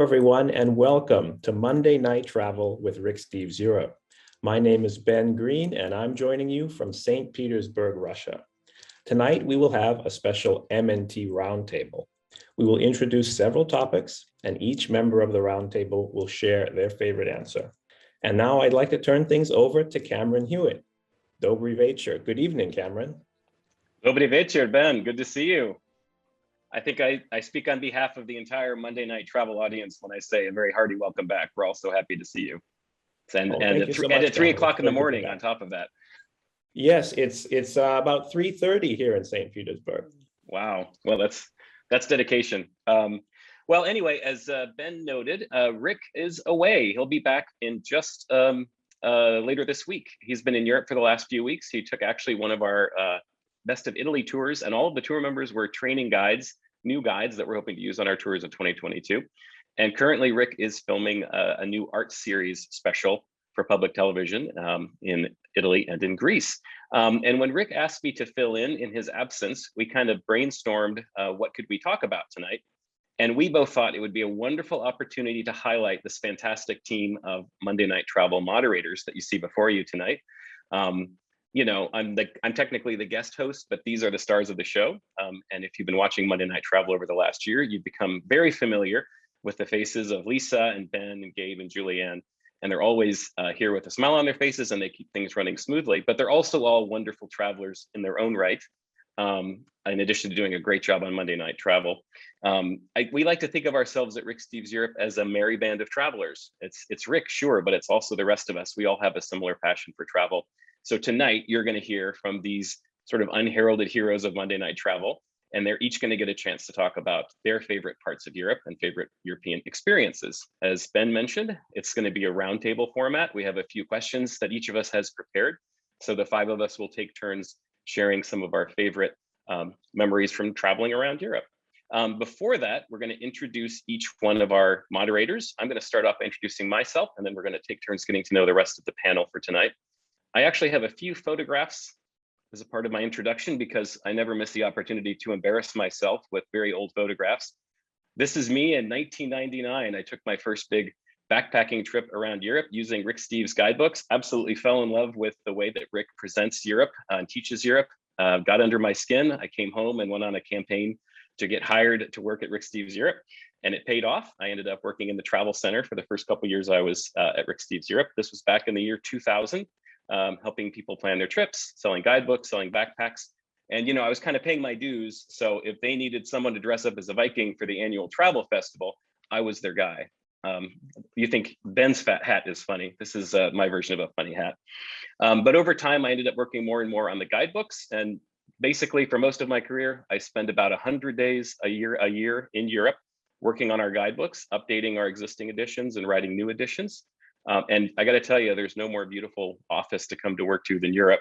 everyone, and welcome to Monday Night Travel with Rick Steves Europe. My name is Ben Green, and I'm joining you from St. Petersburg, Russia. Tonight, we will have a special MNT roundtable. We will introduce several topics, and each member of the roundtable will share their favorite answer. And now I'd like to turn things over to Cameron Hewitt. Dobry večer. Good evening, Cameron. Dobry večer, Ben. Good to see you. I think I speak on behalf of the entire Monday Night Travel audience when I say a very hearty welcome back. We're all so happy to see you. And at 3 o'clock in the morning on top of that. Yes, it's about 3:30 here in St. Petersburg. Wow. Well, that's dedication. Well, anyway, as Ben noted, Rick is away. He'll be back in just later this week. He's been in Europe for the last few weeks. He took actually one of our Best of Italy tours, and all of the tour members were training guides, new guides that we're hoping to use on our tours of 2022. And currently, Rick is filming a new art series special for public television in Italy and in Greece. And when Rick asked me to fill in his absence, we kind of brainstormed what could we talk about tonight. And we both thought it would be a wonderful opportunity to highlight this fantastic team of Monday Night Travel moderators that you see before you tonight. You know, I'm technically the guest host, but these are the stars of the show. And if you've been watching Monday Night Travel over the last year, you've become very familiar with the faces of Lisa and Ben and Gabe and Julianne. And they're always here with a smile on their faces, and they keep things running smoothly. But they're also all wonderful travelers in their own right, in addition to doing a great job on Monday Night Travel. We like to think of ourselves at Rick Steves Europe as a merry band of travelers. It's Rick, sure, but it's also the rest of us. We all have a similar passion for travel. So tonight, you're going to hear from these sort of unheralded heroes of Monday Night Travel, and they're each going to get a chance to talk about their favorite parts of Europe and favorite European experiences. As Ben mentioned, it's going to be a roundtable format. We have a few questions that each of us has prepared. So the 5 of us will take turns sharing some of our favorite memories from traveling around Europe. Before that, we're going to introduce each one of our moderators. I'm going to start off by introducing myself, and then we're going to take turns getting to know the rest of the panel for tonight. I actually have a few photographs as a part of my introduction because I never miss the opportunity to embarrass myself with very old photographs. This is me in 1999. I took my first big backpacking trip around Europe using Rick Steves guidebooks. Absolutely fell in love with the way that Rick presents Europe and teaches Europe. Got under my skin. I came home and went on a campaign to get hired to work at Rick Steves Europe, and it paid off. I ended up working in the travel center for the first couple of years I was at Rick Steves Europe. This was back in the year 2000. Helping people plan their trips, selling guidebooks, selling backpacks. And, you know, I was kind of paying my dues. So if they needed someone to dress up as a Viking for the annual travel festival, I was their guy. You think Ben's fat hat is funny. This is my version of a funny hat. But over time, I ended up working more and more on the guidebooks. And basically, for most of my career, I spent about 100 days a year in Europe working on our guidebooks, updating our existing editions and writing new editions. And I got to tell you, there's no more beautiful office to come to work to than Europe.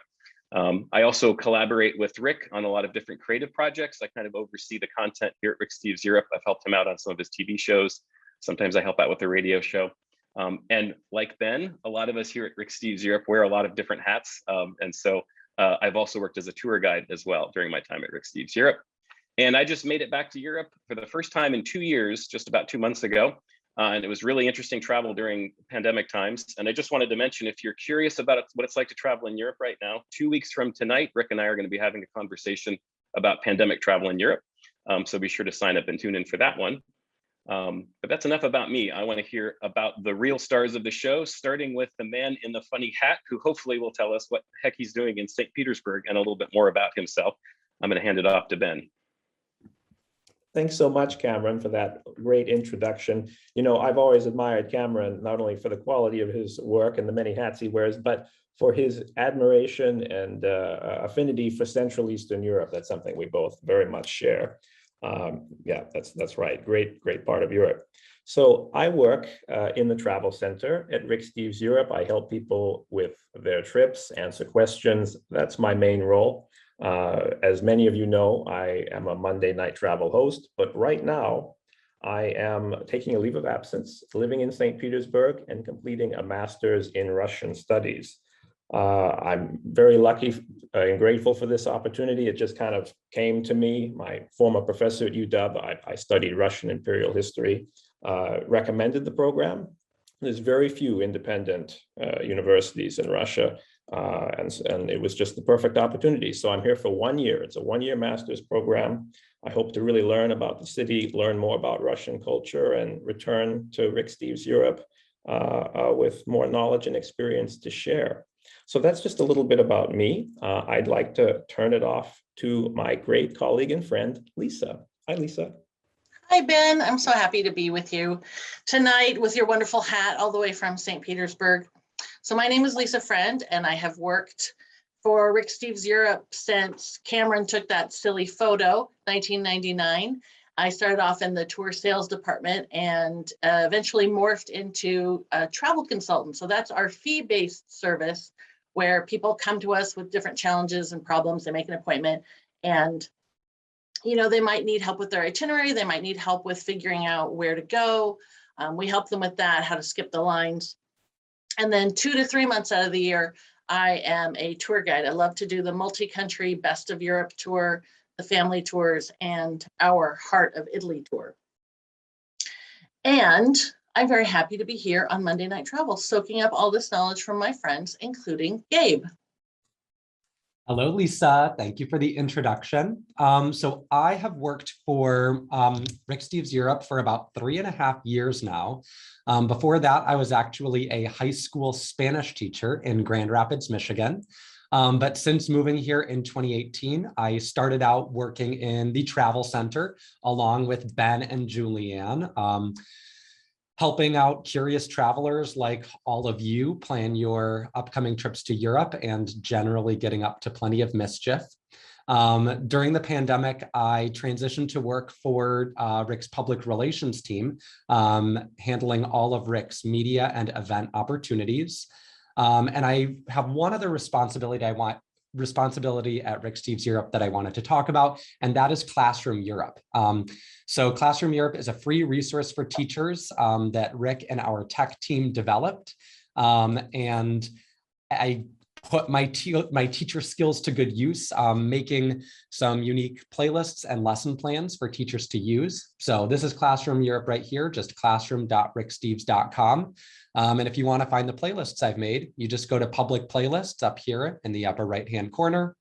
I also collaborate with Rick on a lot of different creative projects. I kind of oversee the content here at Rick Steves Europe. I've helped him out on some of his TV shows. Sometimes I help out with the radio show. And like Ben, a lot of us here at Rick Steves Europe wear a lot of different hats. And so I've also worked as a tour guide as well during my time at Rick Steves Europe. And I just made it back to Europe for the first time in 2 years, just about 2 months ago. And it was really interesting travel during pandemic times. And I just wanted to mention, if you're curious about what it's like to travel in Europe right now, 2 weeks from tonight, Rick and I are going to be having a conversation about pandemic travel in Europe. So be sure to sign up and tune in for that one. But that's enough about me. I want to hear about the real stars of the show, starting with the man in the funny hat, who hopefully will tell us what the heck he's doing in St. Petersburg and a little bit more about himself. I'm going to hand it off to Ben. Thanks so much, Cameron, for that great introduction. You know, I've always admired Cameron, not only for the quality of his work and the many hats he wears, but for his admiration and affinity for Central Eastern Europe. That's something we both very much share. Yeah, that's right. Great part of Europe. So I work in the travel center at Rick Steves Europe. I help people with their trips, answer questions. That's my main role. As many of you know, I am a Monday Night Travel host, but right now I am taking a leave of absence, living in St. Petersburg and completing a master's in Russian studies. I'm very lucky and grateful for this opportunity. It just kind of came to me. My former professor at UW, I studied Russian imperial history. recommended the program. There's very few independent universities in Russia, and it was just the perfect opportunity. So I'm here for 1 year. It's a 1-year master's program. I hope to really learn about the city, learn more about Russian culture, and return to Rick Steves Europe with more knowledge and experience to share. So that's just a little bit about me. I'd like to turn it off to my great colleague and friend, Lisa. Hi, Lisa. Hi, Ben. I'm so happy to be with you tonight with your wonderful hat all the way from St. Petersburg. So my name is Lisa Friend, and I have worked for Rick Steves Europe since Cameron took that silly photo, 1999. I started off in the tour sales department and eventually morphed into a travel consultant. So that's our fee-based service where people come to us with different challenges and problems. They make an appointment and they might need help with their itinerary. They might need help with figuring out where to go. We help them with that, how to skip the lines. And then 2 to 3 months out of the year, I am a tour guide. I love to do the multi-country Best of Europe tour, the family tours, and our Heart of Italy tour. And I'm very happy to be here on Monday Night Travel, soaking up all this knowledge from my friends, including Gabe. Hello, Lisa. Thank you for the introduction. So I have worked for Rick Steves Europe for about 3.5 years now. Before that, I was actually a high school Spanish teacher in Grand Rapids, Michigan. But since moving here in 2018, I started out working in the travel center along with Ben and Julianne, helping out curious travelers like all of you plan your upcoming trips to Europe and generally getting up to plenty of mischief. During the pandemic, I transitioned to work for Rick's public relations team, handling all of Rick's media and event opportunities. And I have one other responsibility at Rick Steves Europe that I wanted to talk about, and that is Classroom Europe. So Classroom Europe is a free resource for teachers that Rick and our tech team developed. And I put my teacher skills to good use, making some unique playlists and lesson plans for teachers to use. So this is Classroom Europe right here, just classroom.ricksteves.com. And if you want to find the playlists I've made, you just go to public playlists up here in the upper right-hand corner.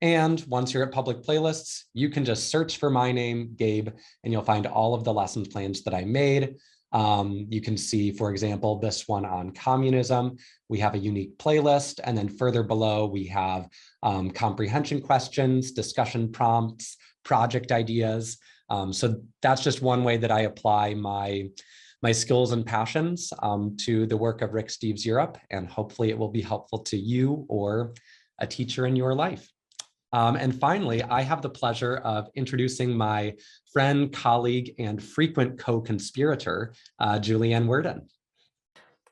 And once you're at public playlists, you can just search for my name, Gabe, and you'll find all of the lesson plans that I made. You can see, for example, this one on communism. We have a unique playlist, and then further below, we have comprehension questions, discussion prompts, project ideas. So that's just one way that I apply my skills and passions to the work of Rick Steves Europe, and hopefully it will be helpful to you or a teacher in your life. And finally, I have the pleasure of introducing my friend, colleague, and frequent co-conspirator, Julianne Wurden.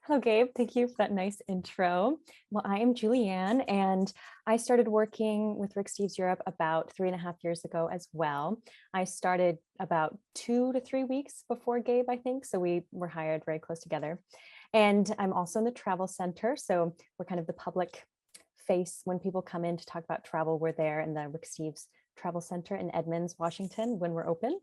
Hello, Gabe. Thank you for that nice intro. Well, I am Julianne, and I started working with Rick Steves Europe about 3.5 years ago as well. I started about 2 to 3 weeks before Gabe, I think. So we were hired very close together. And I'm also in the travel center. So we're kind of the public face when people come in to talk about travel. We're there in the Rick Steves Travel Center in Edmonds, Washington, when we're open.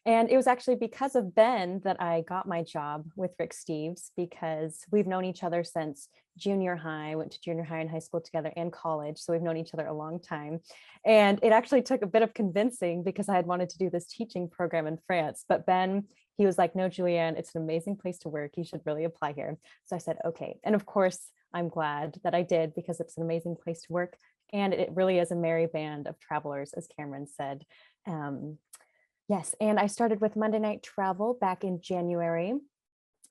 And it was actually because of Ben that I got my job with Rick Steves, because we've known each other since junior high, went to junior high and high school together and college. So we've known each other a long time. And it actually took a bit of convincing because I had wanted to do this teaching program in France. But Ben, he was like, no, Julianne, it's an amazing place to work. You should really apply here. So I said, okay. And of course, I'm glad that I did, because it's an amazing place to work. And it really is a merry band of travelers, as Cameron said. Yes, and I started with Monday Night Travel back in January.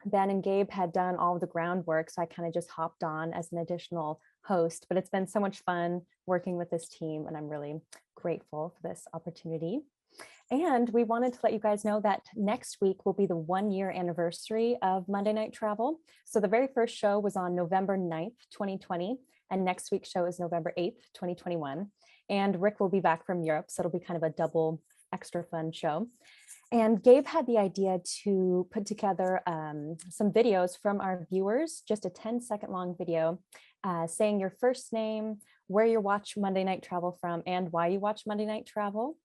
Ben and Gabe had done all of the groundwork, so I kind of just hopped on as an additional host, but it's been so much fun working with this team, and I'm really grateful for this opportunity. And we wanted to let you guys know that next week will be the 1-year anniversary of Monday Night Travel. So the very first show was on November 9th, 2020, and next week's show is November 8th, 2021. And Rick will be back from Europe, so it'll be kind of a double extra fun show. And Gabe had the idea to put together some videos from our viewers, just a 10-second long video saying your first name, where you watch Monday Night Travel from, and why you watch Monday Night Travel.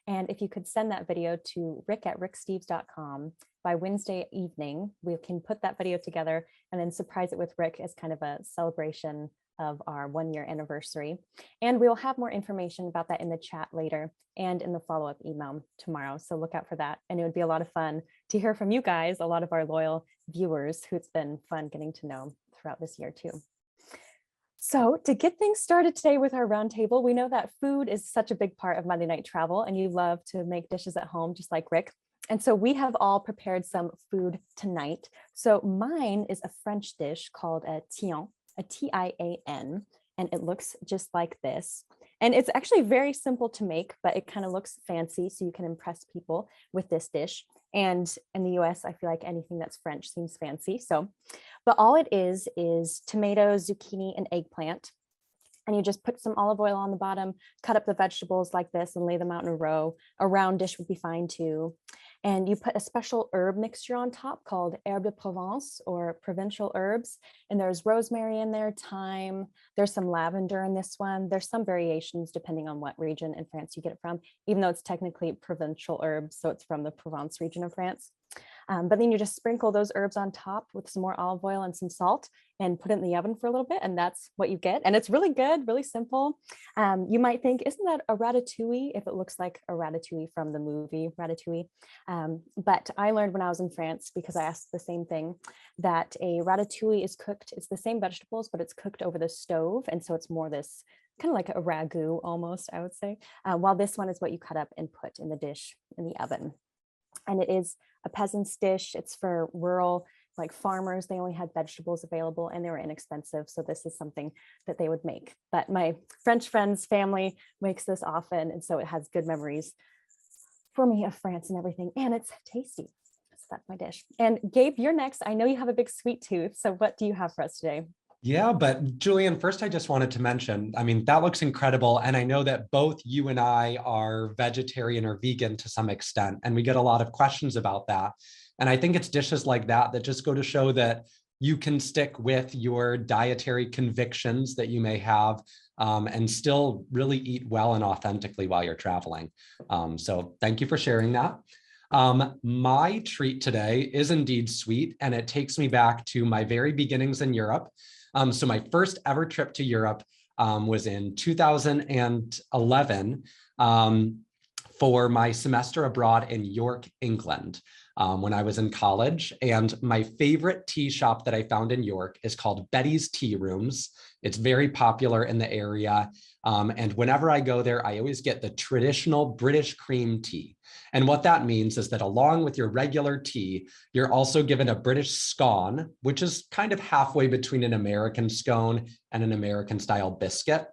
And if you could send that video to rick@ricksteves.com, by Wednesday evening, we can put that video together and then surprise it with Rick as kind of a celebration of our 1-year anniversary. And we'll have more information about that in the chat later and in the follow-up email tomorrow. So look out for that. And it would be a lot of fun to hear from you guys, a lot of our loyal viewers who it's been fun getting to know throughout this year too. So to get things started today with our roundtable, we know that food is such a big part of Monday Night Travel, and you love to make dishes at home, just like Rick. And so we have all prepared some food tonight. So mine is a French dish called a tian, a T-I-A-N, and it looks just like this. And it's actually very simple to make, but it kind of looks fancy, so you can impress people with this dish. And in the US, I feel like anything that's French seems fancy. So, but all it is tomatoes, zucchini, and eggplant. And you just put some olive oil on the bottom, cut up the vegetables like this and lay them out in a row. A round dish would be fine too. And you put a special herb mixture on top called herbe de Provence, or provincial herbs. And there's rosemary in there, thyme. There's some lavender in this one. There's some variations depending on what region in France you get it from, even though it's technically provincial herbs. So it's from the Provence region of France. But then you just sprinkle those herbs on top with some more olive oil and some salt and put it in the oven for a little bit. And that's what you get. And it's really good, really simple. You might think, isn't that a ratatouille? If it looks like a ratatouille from the movie Ratatouille. But I learned when I was in France, because I asked the same thing, that a ratatouille is cooked, it's the same vegetables, but it's cooked over the stove. And so it's more this kind of like a ragu almost, I would say. While this one is what you cut up and put in the dish in the oven. And it is a peasant's dish. It's for rural, like farmers. They only had vegetables available and they were inexpensive. So this is something that they would make. But my French friend's family makes this often. And so it has good memories for me of France and everything. And it's tasty. So that's my dish. And Gabe, you're next. I know you have a big sweet tooth. So what do you have for us today? Yeah, but Julian, first I just wanted to mention, I mean, that looks incredible. And I know that both you and I are vegetarian or vegan to some extent, and we get a lot of questions about that. And I think it's dishes like that that just go to show that you can stick with your dietary convictions that you may have and still really eat well and authentically while you're traveling. So thank you for sharing that. My treat today is indeed sweet, and it takes me back to my very beginnings in Europe. So my first ever trip to Europe was in 2011 for my semester abroad in York, England, when I was in college. And my favorite tea shop that I found in York is called Betty's Tea Rooms. It's very popular in the area. And whenever I go there, I always get the traditional British cream tea. And what that means is that along with your regular tea, you're also given a British scone, which is kind of halfway between an American scone and an American style biscuit.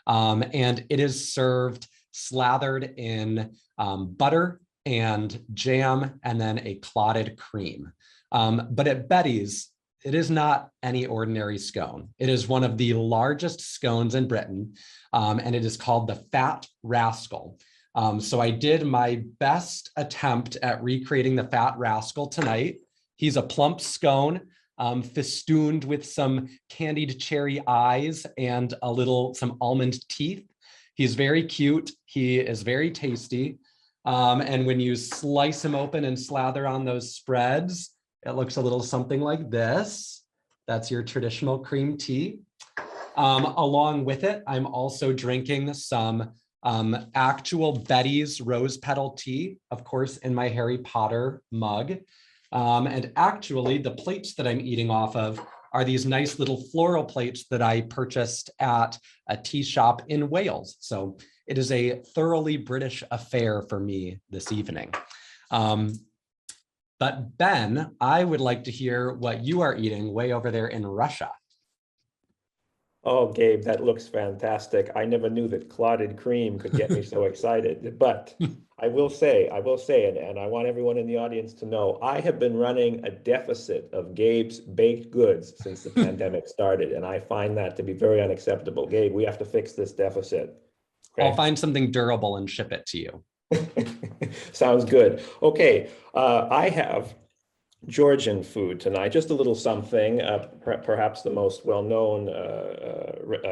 And it is served slathered in butter and jam and then a clotted cream. But at Betty's, it is not any ordinary scone. It is one of the largest scones in Britain, and it is called the Fat Rascal. So I did my best attempt at recreating the Fat Rascal tonight. He's a plump scone, festooned with some candied cherry eyes and some almond teeth. He's very cute. He is very tasty. And when you slice him open and slather on those spreads, it looks a little something like this. That's your traditional cream tea. Along with it, I'm also drinking some actual Betty's rose petal tea, of course, in my Harry Potter mug. And actually, the plates that I'm eating off of are these nice little floral plates that I purchased at a tea shop in Wales. So it is a thoroughly British affair for me this evening. But Ben, I would like to hear what you are eating way over there in Russia. Oh, Gabe, that looks fantastic. I never knew that clotted cream could get me so excited. But I will say, and I want everyone in the audience to know, I have been running a deficit of Gabe's baked goods since the pandemic started, and I find that to be very unacceptable. Gabe, we have to fix this deficit. Okay? I'll find something durable and ship it to you. Sounds good. Okay, I have Georgian food tonight, just a little something, perhaps the most well-known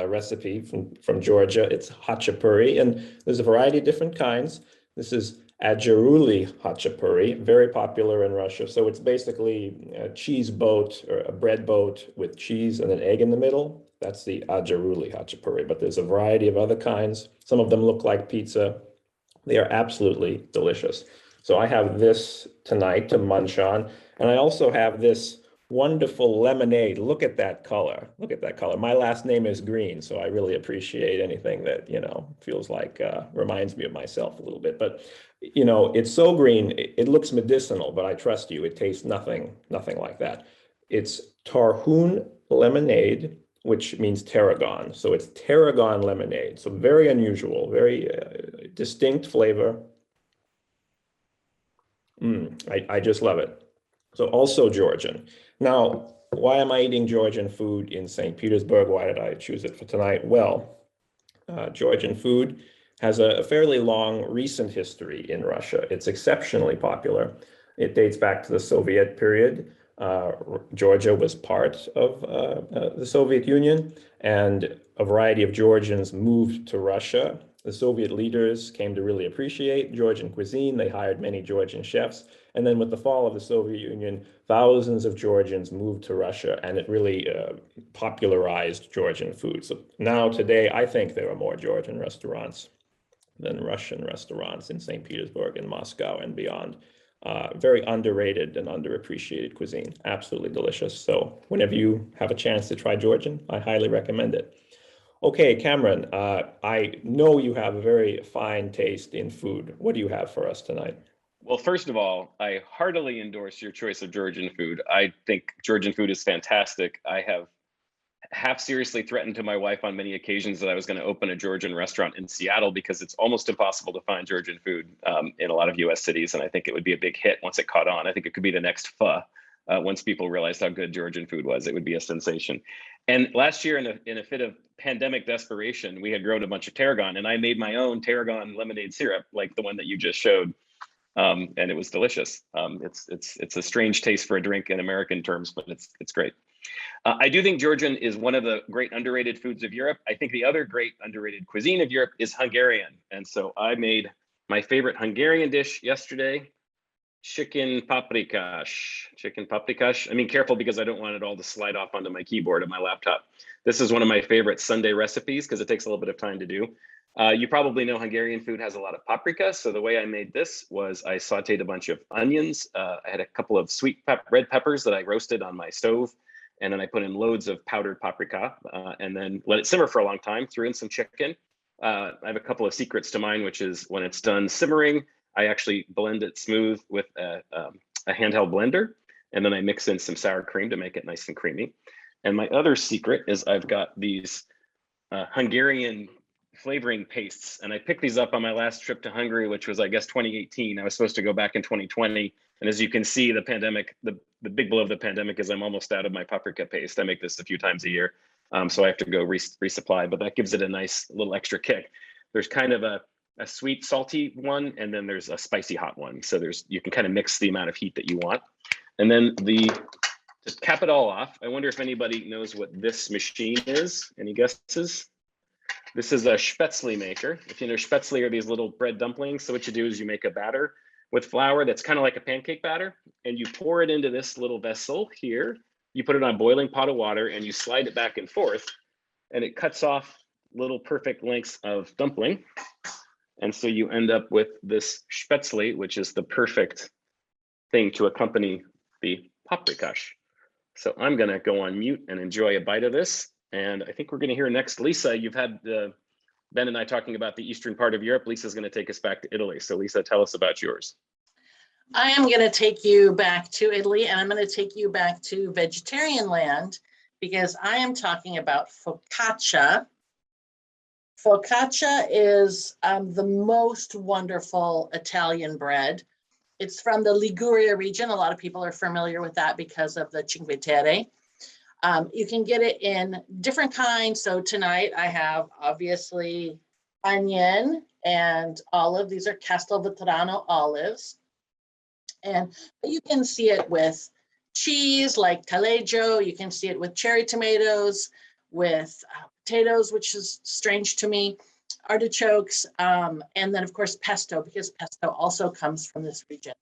recipe from Georgia. It's khachapuri, and there's a variety of different kinds. This is Adjaruli Hachapuri, very popular in Russia. So it's basically a cheese boat or a bread boat with cheese and an egg in the middle. That's the Adjaruli Hachapuri, but there's a variety of other kinds. Some of them look like pizza. They are absolutely delicious. So I have this tonight to munch on. And I also have this wonderful lemonade. Look at that color. Look at that color. My last name is Green, so I really appreciate anything that, feels like reminds me of myself a little bit. But, it's so green. It looks medicinal, but I trust you. It tastes nothing like that. It's Tarhun lemonade, which means tarragon. So it's tarragon lemonade. So very unusual, very distinct flavor. I just love it. So also Georgian. Now, why am I eating Georgian food in St. Petersburg? Why did I choose it for tonight? Well, Georgian food has a fairly long recent history in Russia. It's exceptionally popular. It dates back to the Soviet period. Georgia was part of the Soviet Union, and a variety of Georgians moved to Russia. The Soviet leaders came to really appreciate Georgian cuisine. They hired many Georgian chefs. And then with the fall of the Soviet Union, thousands of Georgians moved to Russia, and it really popularized Georgian food. So now today, I think there are more Georgian restaurants than Russian restaurants in St. Petersburg and Moscow and beyond. Very underrated and underappreciated cuisine. Absolutely delicious. So whenever you have a chance to try Georgian, I highly recommend it. Okay, Cameron, I know you have a very fine taste in food. What do you have for us tonight? Well, first of all, I heartily endorse your choice of Georgian food. I think Georgian food is fantastic. I have half seriously threatened to my wife on many occasions that I was going to open a Georgian restaurant in Seattle because it's almost impossible to find Georgian food in a lot of US cities. And I think it would be a big hit once it caught on. I think it could be the next pho. Once people realized how good Georgian food was, it would be a sensation. And last year, in a fit of pandemic desperation, we had grown a bunch of tarragon, and I made my own tarragon lemonade syrup, like the one that you just showed, and it was delicious. It's a strange taste for a drink in American terms, but it's great. I do think Georgian is one of the great underrated foods of Europe. I think the other great underrated cuisine of Europe is Hungarian, and so I made my favorite Hungarian dish yesterday. Chicken paprikash. I mean, careful because I don't want it all to slide off onto my keyboard of my laptop. This is one of my favorite Sunday recipes because it takes a little bit of time to do. You probably know Hungarian food has a lot of paprika. So the way I made this was I sauteed a bunch of onions. I had a couple of sweet red peppers that I roasted on my stove. And then I put in loads of powdered paprika and then let it simmer for a long time, threw in some chicken. I have a couple of secrets to mine, which is when it's done simmering, I actually blend it smooth with a handheld blender, and then I mix in some sour cream to make it nice and creamy. And my other secret is I've got these Hungarian flavoring pastes, and I picked these up on my last trip to Hungary, which was, I guess, 2018. I was supposed to go back in 2020. And as you can see, the pandemic, the big blow of the pandemic is I'm almost out of my paprika paste. I make this a few times a year, so I have to go resupply, but that gives it a nice little extra kick. There's kind of a sweet, salty one, and then there's a spicy hot one. So you can kind of mix the amount of heat that you want. And then to cap it all off, I wonder if anybody knows what this machine is. Any guesses? This is a spätzle maker. If you know, spätzle are these little bread dumplings. So what you do is you make a batter with flour that's kind of like a pancake batter, and you pour it into this little vessel here. You put it on a boiling pot of water and you slide it back and forth, and it cuts off little perfect lengths of dumpling. And so you end up with this spätzle, which is the perfect thing to accompany the paprikash. So I'm gonna go on mute and enjoy a bite of this. And I think we're gonna hear next, Lisa, you've had Ben and I talking about the eastern part of Europe. Lisa's gonna take us back to Italy. So Lisa, tell us about yours. I am going to take you back to Italy, and I'm going to take you back to vegetarian land because I am talking about focaccia. Focaccia is the most wonderful Italian bread. It's from the Liguria region. A lot of people are familiar with that because of the Cinque Terre. You can get it in different kinds. So tonight I have obviously onion and olive. These are Castelvetrano olives. And you can see it with cheese like taleggio. You can see it with cherry tomatoes, with potatoes, which is strange to me. artichokes, and then of course pesto, because pesto also comes from this region.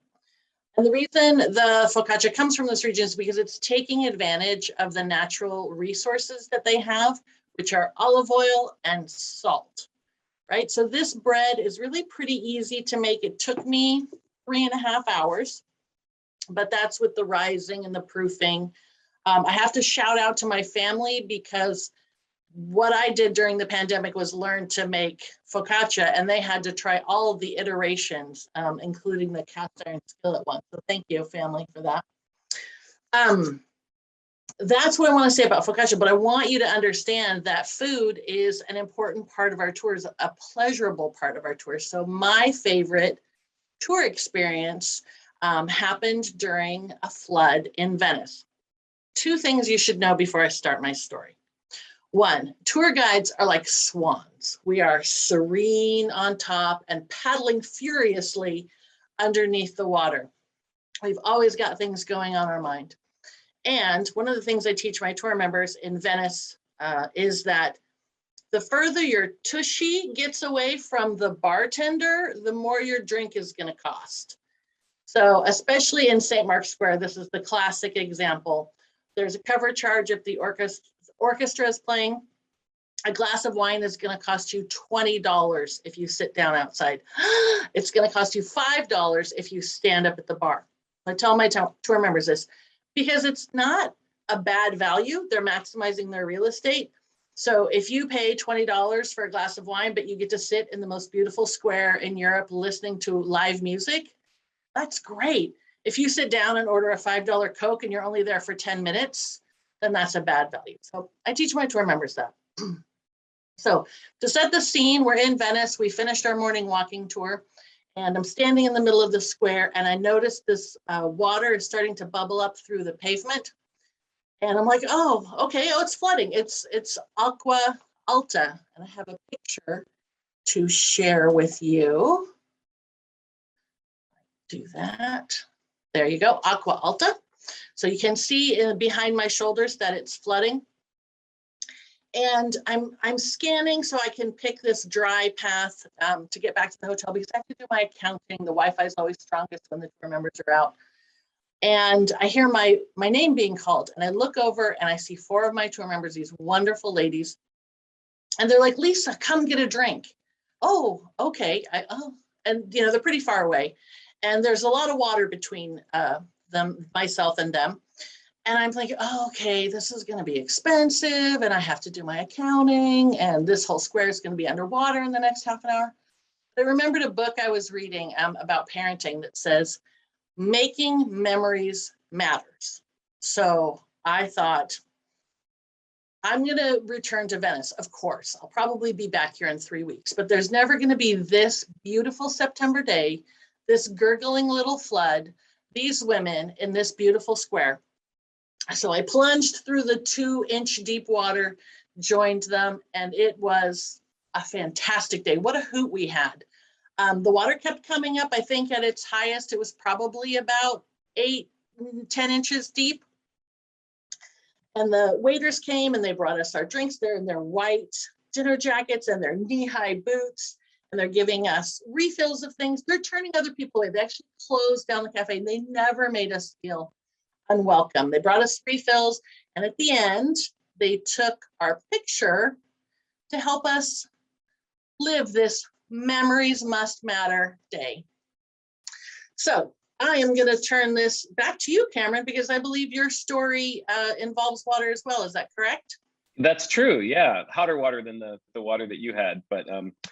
And the reason the focaccia comes from this region is because it's taking advantage of the natural resources that they have, which are olive oil and salt, right? So this bread is really pretty easy to make. It took me 3.5 hours, but that's with the rising and the proofing. I have to shout out to my family, because what I did during the pandemic was learn to make focaccia, and they had to try all of the iterations, including the cast iron skillet one. So thank you, family, for that. That's what I want to say about focaccia, but I want you to understand that food is an important part of our tours, a pleasurable part of our tours. So my favorite tour experience happened during a flood in Venice. 2 things you should know before I start my story. 1, tour guides are like swans. We are serene on top and paddling furiously underneath the water. We've always got things going on our mind. And one of the things I teach my tour members in Venice is that the further your tushy gets away from the bartender, the more your drink is going to cost. So especially in St. Mark's Square, this is the classic example. There's a cover charge if the orchestra is playing. A glass of wine is going to cost you $20 if you sit down outside. It's going to cost you $5 if you stand up at the bar. I tell my tour members this because it's not a bad value. They're maximizing their real estate. So if you pay $20 for a glass of wine, but you get to sit in the most beautiful square in Europe listening to live music, that's great. If you sit down and order a $5 Coke and you're only there for 10 minutes, then that's a bad value. So I teach my tour members that. So to set the scene, we're in Venice. We finished our morning walking tour, and I'm standing in the middle of the square, and I noticed this water is starting to bubble up through the pavement. And I'm like, oh, okay, oh, it's flooding. It's Aqua Alta. And I have a picture to share with you. Do that. There you go, Aqua Alta. So you can see behind my shoulders that it's flooding. And I'm scanning so I can pick this dry path to get back to the hotel, because I have to do my accounting. The Wi-Fi is always strongest when the tour members are out. And I hear my name being called, and I look over and I see 4 of my tour members, these wonderful ladies. And they're like, Lisa, come get a drink. Oh, okay. And you know, they're pretty far away. And there's a lot of water between myself and them. And I'm like, oh, okay, this is going to be expensive, and I have to do my accounting, and this whole square is going to be underwater in the next half an hour. I remembered a book I was reading about parenting that says, making memories matters. So I thought, I'm going to return to Venice. Of course, I'll probably be back here in 3 weeks, but there's never going to be this beautiful September day, this gurgling little flood, these women in this beautiful square. So I plunged through the 2-inch deep water, joined them, and it was a fantastic day. What a hoot we had. The water kept coming up. I think at its highest, it was probably about 8-10 inches deep. And the waiters came and they brought us our drinks. They're in their white dinner jackets and their knee-high boots, and they're giving us refills of things. They're turning other people away. They actually closed down the cafe, and they never made us feel unwelcome. They brought us refills, and at the end, they took our picture to help us live this memories must matter day. So I am going to turn this back to you, Cameron, because I believe your story involves water as well. Is that correct? That's true. Yeah, hotter water than the water that you had. But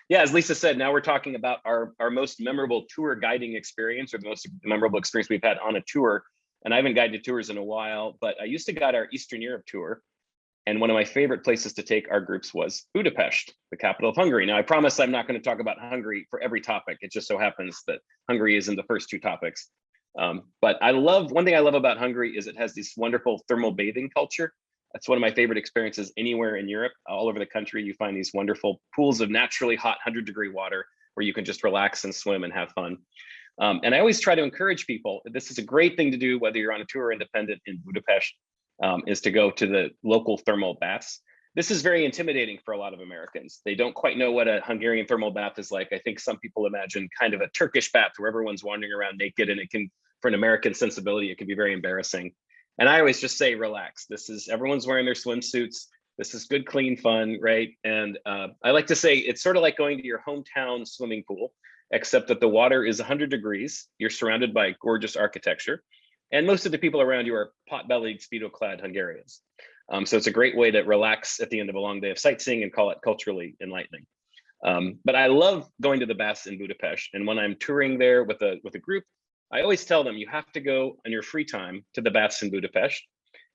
yeah, as Lisa said, now we're talking about our most memorable tour guiding experience, or the most memorable experience we've had on a tour. And I haven't guided tours in a while, but I used to guide our Eastern Europe tour. And one of my favorite places to take our groups was Budapest, the capital of Hungary. Now, I promise I'm not going to talk about Hungary for every topic. It just so happens that Hungary is in the first 2 topics. But one thing I love about Hungary is it has this wonderful thermal bathing culture. That's one of my favorite experiences anywhere in Europe. All over the country, you find these wonderful pools of naturally hot 100-degree water where you can just relax and swim and have fun. And I always try to encourage people, this is a great thing to do, whether you're on a tour or independent in Budapest, is to go to the local thermal baths. This is very intimidating for a lot of Americans. They don't quite know what a Hungarian thermal bath is like. I think some people imagine kind of a Turkish bath where everyone's wandering around naked, and it can, for an American sensibility, it can be very embarrassing. And I always just say, relax. This is, everyone's wearing their swimsuits. This is good, clean fun, right? And I like to say it's sort of like going to your hometown swimming pool, except that the water is 100 degrees. You're surrounded by gorgeous architecture. And most of the people around you are pot-bellied, Speedo-clad Hungarians. So it's a great way to relax at the end of a long day of sightseeing and call it culturally enlightening. But I love going to the baths in Budapest. And when I'm touring there with a group, I always tell them you have to go on your free time to the baths in Budapest.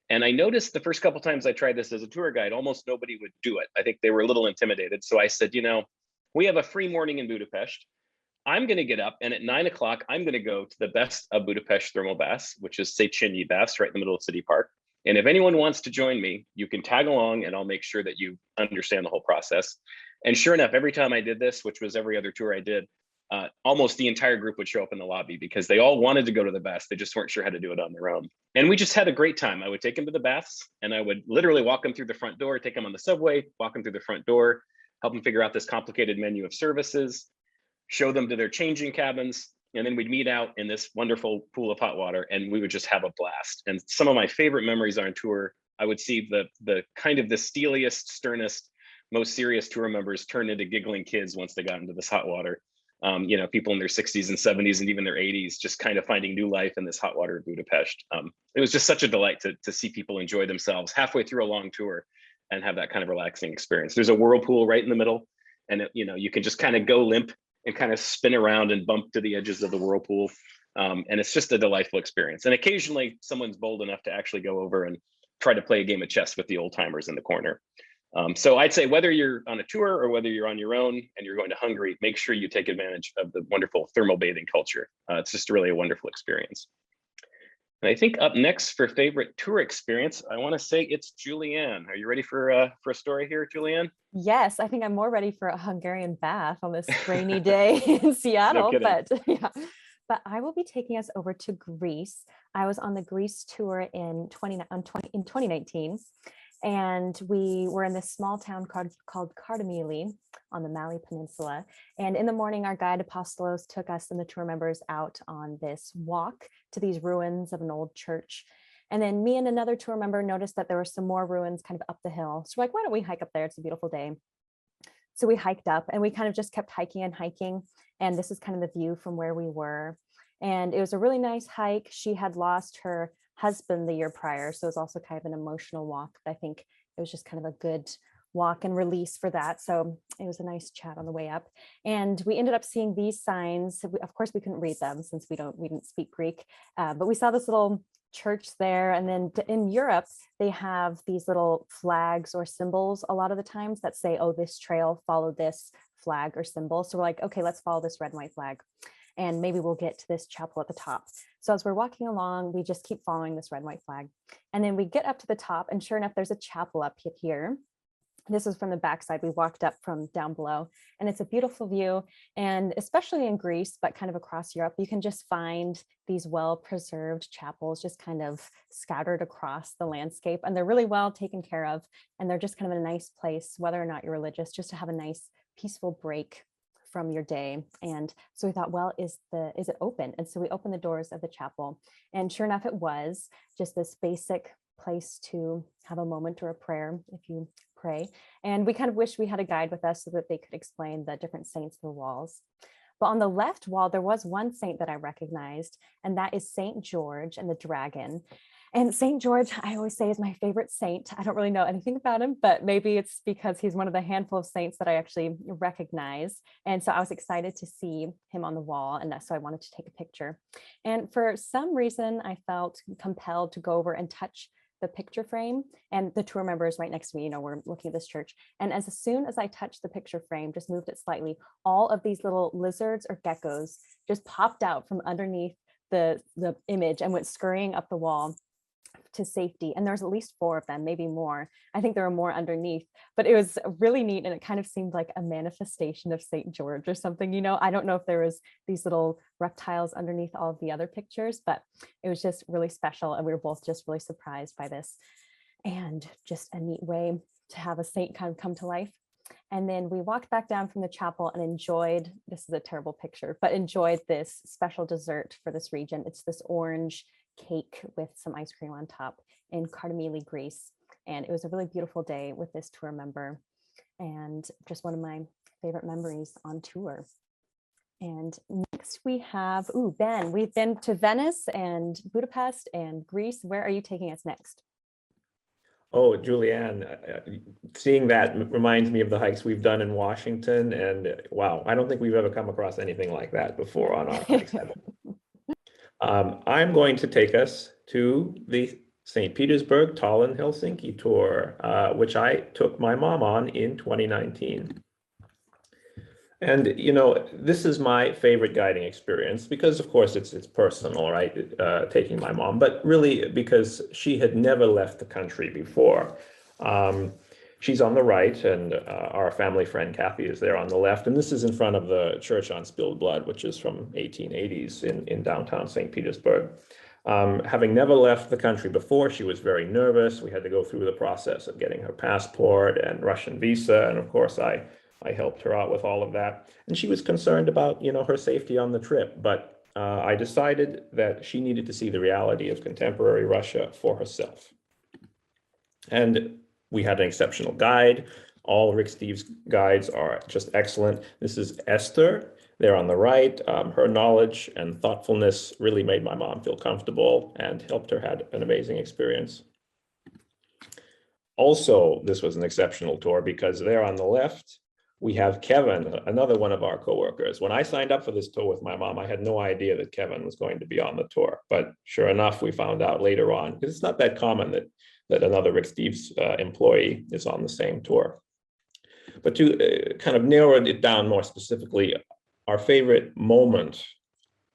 And I noticed the first couple times I tried this as a tour guide, almost nobody would do it. I think they were a little intimidated. So I said, you know, we have a free morning in Budapest. I'm going to get up, and at 9 o'clock, I'm going to go to the best of Budapest thermal baths, which is Széchenyi Baths, right in the middle of City Park. And if anyone wants to join me, you can tag along, and I'll make sure that you understand the whole process. And sure enough, every time I did this, which was every other tour I did, almost the entire group would show up in the lobby because they all wanted to go to the baths. They just weren't sure how to do it on their own. And we just had a great time. I would take them to the baths, and I would literally walk them through the front door, take them on the subway, walk them through the front door, help them figure out this complicated menu of services, show them to their changing cabins, and then we'd meet out in this wonderful pool of hot water, and we would just have a blast. And some of my favorite memories on tour, I would see the kind of the steeliest, sternest, most serious tour members turn into giggling kids once they got into this hot water. You know, people in their 60s and 70s and even their 80s, just kind of finding new life in this hot water of Budapest. It was just such a delight to see people enjoy themselves halfway through a long tour and have that kind of relaxing experience. There's a whirlpool right in the middle, and you know, you can just kind of go limp and kind of spin around and bump to the edges of the whirlpool. And it's just a delightful experience. And occasionally someone's bold enough to actually go over and try to play a game of chess with the old timers in the corner. So I'd say whether you're on a tour or whether you're on your own and you're going to Hungary, make sure you take advantage of the wonderful thermal bathing culture. It's just really a wonderful experience. And I think up next for favorite tour experience, I want to say it's Julianne. Are you ready for a story here, Julianne? Yes, I think I'm more ready for a Hungarian bath on this rainy day in Seattle, but yeah. But I will be taking us over to Greece. I was on the Greece tour in 2019, and we were in this small town called Kardamili on the Mali Peninsula. And in the morning, our guide Apostolos took us and the tour members out on this walk to these ruins of an old church. And then me and another tour member noticed that there were some more ruins kind of up the hill. So we're like, why don't we hike up there? It's a beautiful day. So we hiked up, and we kind of just kept hiking and hiking. And this is kind of the view from where we were. And it was a really nice hike. She had lost her husband the year prior, so it was also kind of an emotional walk. But I think it was just kind of a good walk and release for that. So it was a nice chat on the way up. And we ended up seeing these signs. Of course, we couldn't read them since we didn't speak Greek, but we saw this little church there. And then in Europe, they have these little flags or symbols a lot of the times that say, oh, this trail, follow this flag or symbol. So we're like, okay, let's follow this red and white flag, and maybe we'll get to this chapel at the top. So as we're walking along, we just keep following this red and white flag. And then we get up to the top, and sure enough, there's a chapel up here. This is from the backside. We walked up from down below, and it's a beautiful view. And especially in Greece, but kind of across Europe, you can just find these well-preserved chapels just kind of scattered across the landscape. And they're really well taken care of. And they're just kind of a nice place, whether or not you're religious, just to have a nice peaceful break from your day. And so we thought, well, is it open? And so we opened the doors of the chapel, and sure enough, it was just this basic place to have a moment or a prayer if you pray. And we kind of wish we had a guide with us so that they could explain the different saints on the walls. But on the left wall, there was one saint that I recognized, and that is Saint George and the dragon. And St. George, I always say, is my favorite saint. I don't really know anything about him, but maybe it's because he's one of the handful of saints that I actually recognize. And so I was excited to see him on the wall, and so I wanted to take a picture. And for some reason, I felt compelled to go over and touch the picture frame, and the tour members right next to me, we're looking at this church. And as soon as I touched the picture frame, just moved it slightly, all of these little lizards or geckos just popped out from underneath the image and went scurrying up the wall to safety. And there's at least 4 of them, maybe more. I think there were more underneath, but it was really neat. And it kind of seemed like a manifestation of St. George or something, I don't know if there was these little reptiles underneath all of the other pictures, but it was just really special. And we were both just really surprised by this, and just a neat way to have a saint kind of come to life. And then we walked back down from the chapel and enjoyed, this is a terrible picture, but enjoyed this special dessert for this region. It's this orange cake with some ice cream on top in Kardamili, Greece. And it was a really beautiful day with this tour member, and just one of my favorite memories on tour. And next we have, Ben, we've been to Venice and Budapest and Greece. Where are you taking us next? Oh, Julianne, seeing that reminds me of the hikes we've done in Washington. And wow, I don't think we've ever come across anything like that before on our hikes. I'm going to take us to the St. Petersburg, Tallinn, Helsinki tour, which I took my mom on in 2019. And, you know, this is my favorite guiding experience because, of course, it's personal, right? Taking my mom, but really because she had never left the country before. She's on the right, and our family friend Kathy is there on the left. And this is in front of the Church on Spilled Blood, which is from 1880s in downtown St. Petersburg. Having never left the country before, she was very nervous. We had to go through the process of getting her passport and Russian visa. And of course, I helped her out with all of that. And she was concerned about, you know, her safety on the trip. But I decided that she needed to see the reality of contemporary Russia for herself. And we had an exceptional guide. All Rick Steves guides are just excellent. This is Esther there on the right. Her knowledge and thoughtfulness really made my mom feel comfortable and helped her have an amazing experience. Also, this was an exceptional tour because there on the left, we have Kevin, another one of our coworkers. When I signed up for this tour with my mom, I had no idea that Kevin was going to be on the tour. But sure enough, we found out later on, because it's not that common that another Rick Steves employee is on the same tour. But to kind of narrow it down more specifically, our favorite moment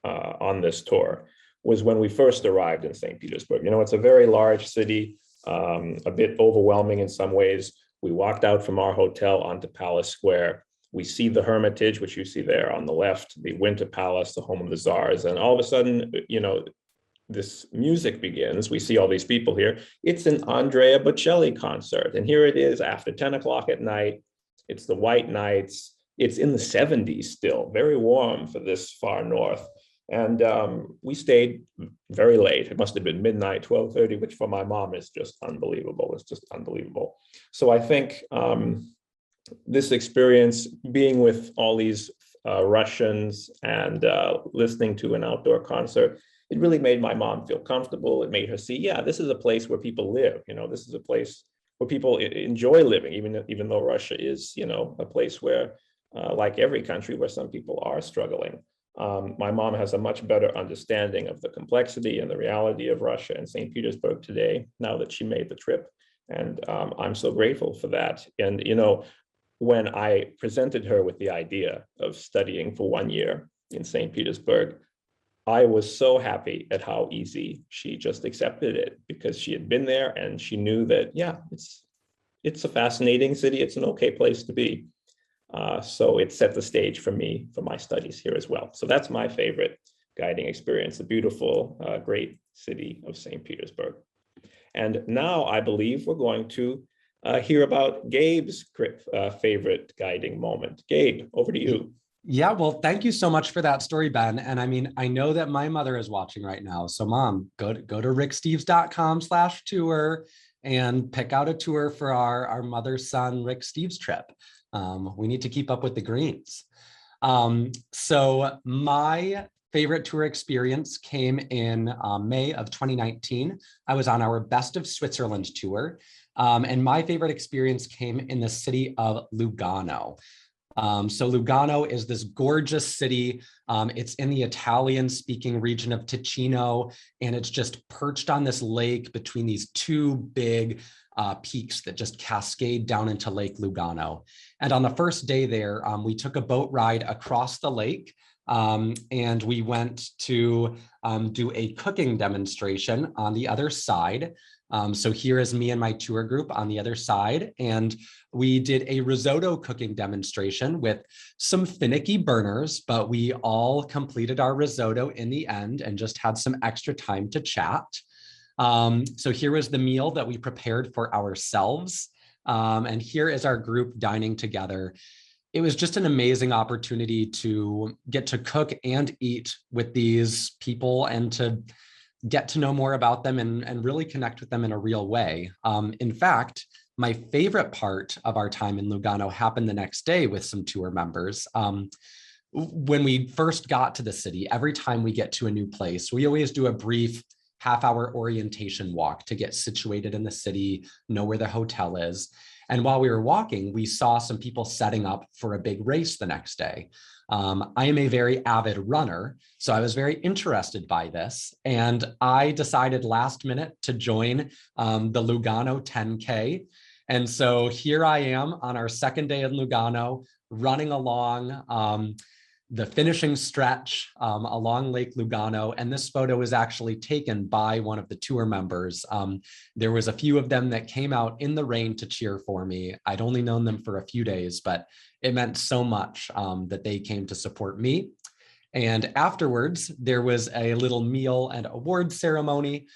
on this tour was when we first arrived in St. Petersburg. You know, it's a very large city, a bit overwhelming in some ways. We walked out from our hotel onto Palace Square. We see the Hermitage, which you see there on the left, the Winter Palace, the home of the Tsars. And all of a sudden, you know, this music begins. We see all these people here. It's an Andrea Bocelli concert. And here it is after 10 o'clock at night. It's the white nights. It's in the 70s still, very warm for this far north. And we stayed very late. It must have been midnight, 12:30, which for my mom is just unbelievable. It's just unbelievable. So I think this experience, being with all these Russians and listening to an outdoor concert, it really made my mom feel comfortable. It made her see, yeah, this is a place where people live. You know, this is a place where people enjoy living, even though Russia is, you know, a place where, like every country, where some people are struggling. My mom has a much better understanding of the complexity and the reality of Russia and St. Petersburg today, now that she made the trip. And I'm so grateful for that. And, you know, when I presented her with the idea of studying for 1 year in St. Petersburg, I was so happy at how easy she just accepted it, because she had been there and she knew that, yeah, it's a fascinating city. It's an okay place to be. So it set the stage for me, for my studies here as well. So that's my favorite guiding experience, the beautiful, great city of St. Petersburg. And now I believe we're going to hear about Gabe's favorite guiding moment. Gabe, over to you. Yeah, well, thank you so much for that story, Ben. And I mean, I know that my mother is watching right now. So Mom, go to ricksteves.com/tour and pick out a tour for our mother-son Rick Steves trip. We need to keep up with the greens. So my favorite tour experience came in May of 2019. I was on our Best of Switzerland tour. And my favorite experience came in the city of Lugano. So Lugano is this gorgeous city. It's in the Italian-speaking region of Ticino, and it's just perched on this lake between these two big peaks that just cascade down into Lake Lugano. And on the first day there, we took a boat ride across the lake, and we went to do a cooking demonstration on the other side. So here is me and my tour group on the other side, and we did a risotto cooking demonstration with some finicky burners, but we all completed our risotto in the end and just had some extra time to chat. So here was the meal that we prepared for ourselves. And here is our group dining together. It was just an amazing opportunity to get to cook and eat with these people and to get to know more about them and really connect with them in a real way. In fact, my favorite part of our time in Lugano happened the next day with some tour members. When we first got to the city, every time we get to a new place, we always do a brief half-hour orientation walk to get situated in the city, know where the hotel is. And while we were walking, we saw some people setting up for a big race the next day. I am a very avid runner, so I was very interested by this. And I decided last minute to join the Lugano 10K. And so here I am on our second day in Lugano, running along the finishing stretch along Lake Lugano. And this photo was actually taken by one of the tour members. There was a few of them that came out in the rain to cheer for me. I'd only known them for a few days, but it meant so much that they came to support me. And afterwards, there was a little meal and award ceremony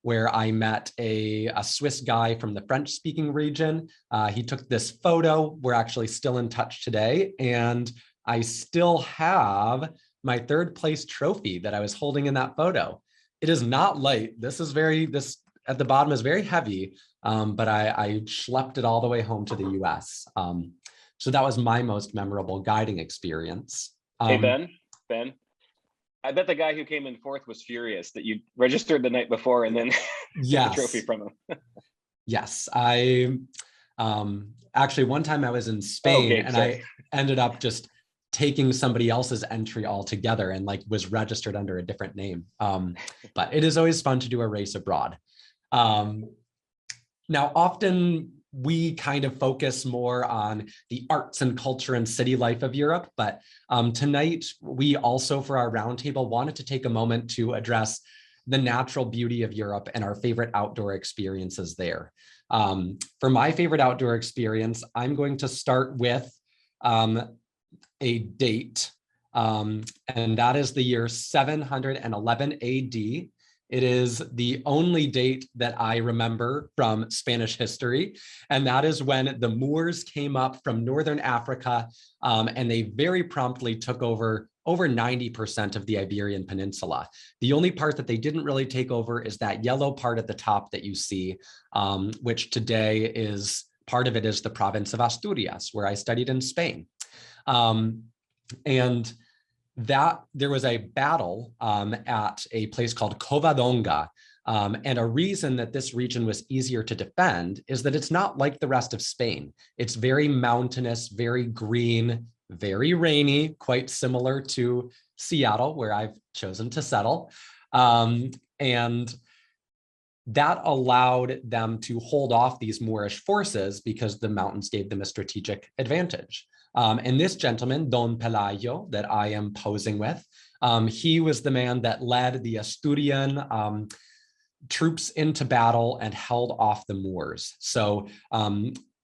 where I met a Swiss guy from the French-speaking region. He took this photo. We're actually still in touch today. And I still have my third place trophy that I was holding in that photo. It is not light. This at the bottom is very heavy, but I schlepped it all the way home to the US. So that was my most memorable guiding experience. Hey, Ben, I bet the guy who came in fourth was furious that you registered the night before and then yes. took the trophy from him. Yes, I actually one time I was in Spain and I ended up just taking somebody else's entry altogether and was registered under a different name. But it is always fun to do a race abroad. Now, often we kind of focus more on the arts and culture and city life of Europe, but tonight we also, for our roundtable, wanted to take a moment to address the natural beauty of Europe and our favorite outdoor experiences there. For my favorite outdoor experience, I'm going to start with a date, and that is the year 711 AD. It is the only date that I remember from Spanish history, and that is when the Moors came up from northern Africa, and they very promptly took over 90% of the Iberian Peninsula. The only part that they didn't really take over is that yellow part at the top that you see, which today is, part of it is the province of Asturias, where I studied in Spain. And that there was a battle at a place called Covadonga. And a reason that this region was easier to defend is that it's not like the rest of Spain. It's very mountainous, very green, very rainy, quite similar to Seattle, where I've chosen to settle. And that allowed them to hold off these Moorish forces because the mountains gave them a strategic advantage. And this gentleman, Don Pelayo, that I am posing with, he was the man that led the Asturian troops into battle and held off the Moors. So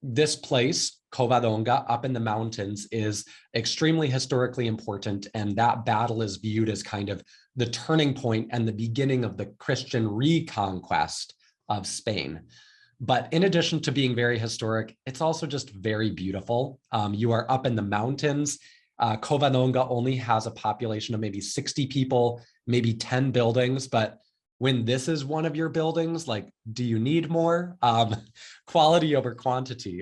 this place, Covadonga, up in the mountains, is extremely historically important. And that battle is viewed as kind of the turning point and the beginning of the Christian reconquest of Spain. But in addition to being very historic, it's also just very beautiful. You are up in the mountains. Covadonga only has a population of maybe 60 people, maybe 10 buildings. But when this is one of your buildings, do you need more? Quality over quantity.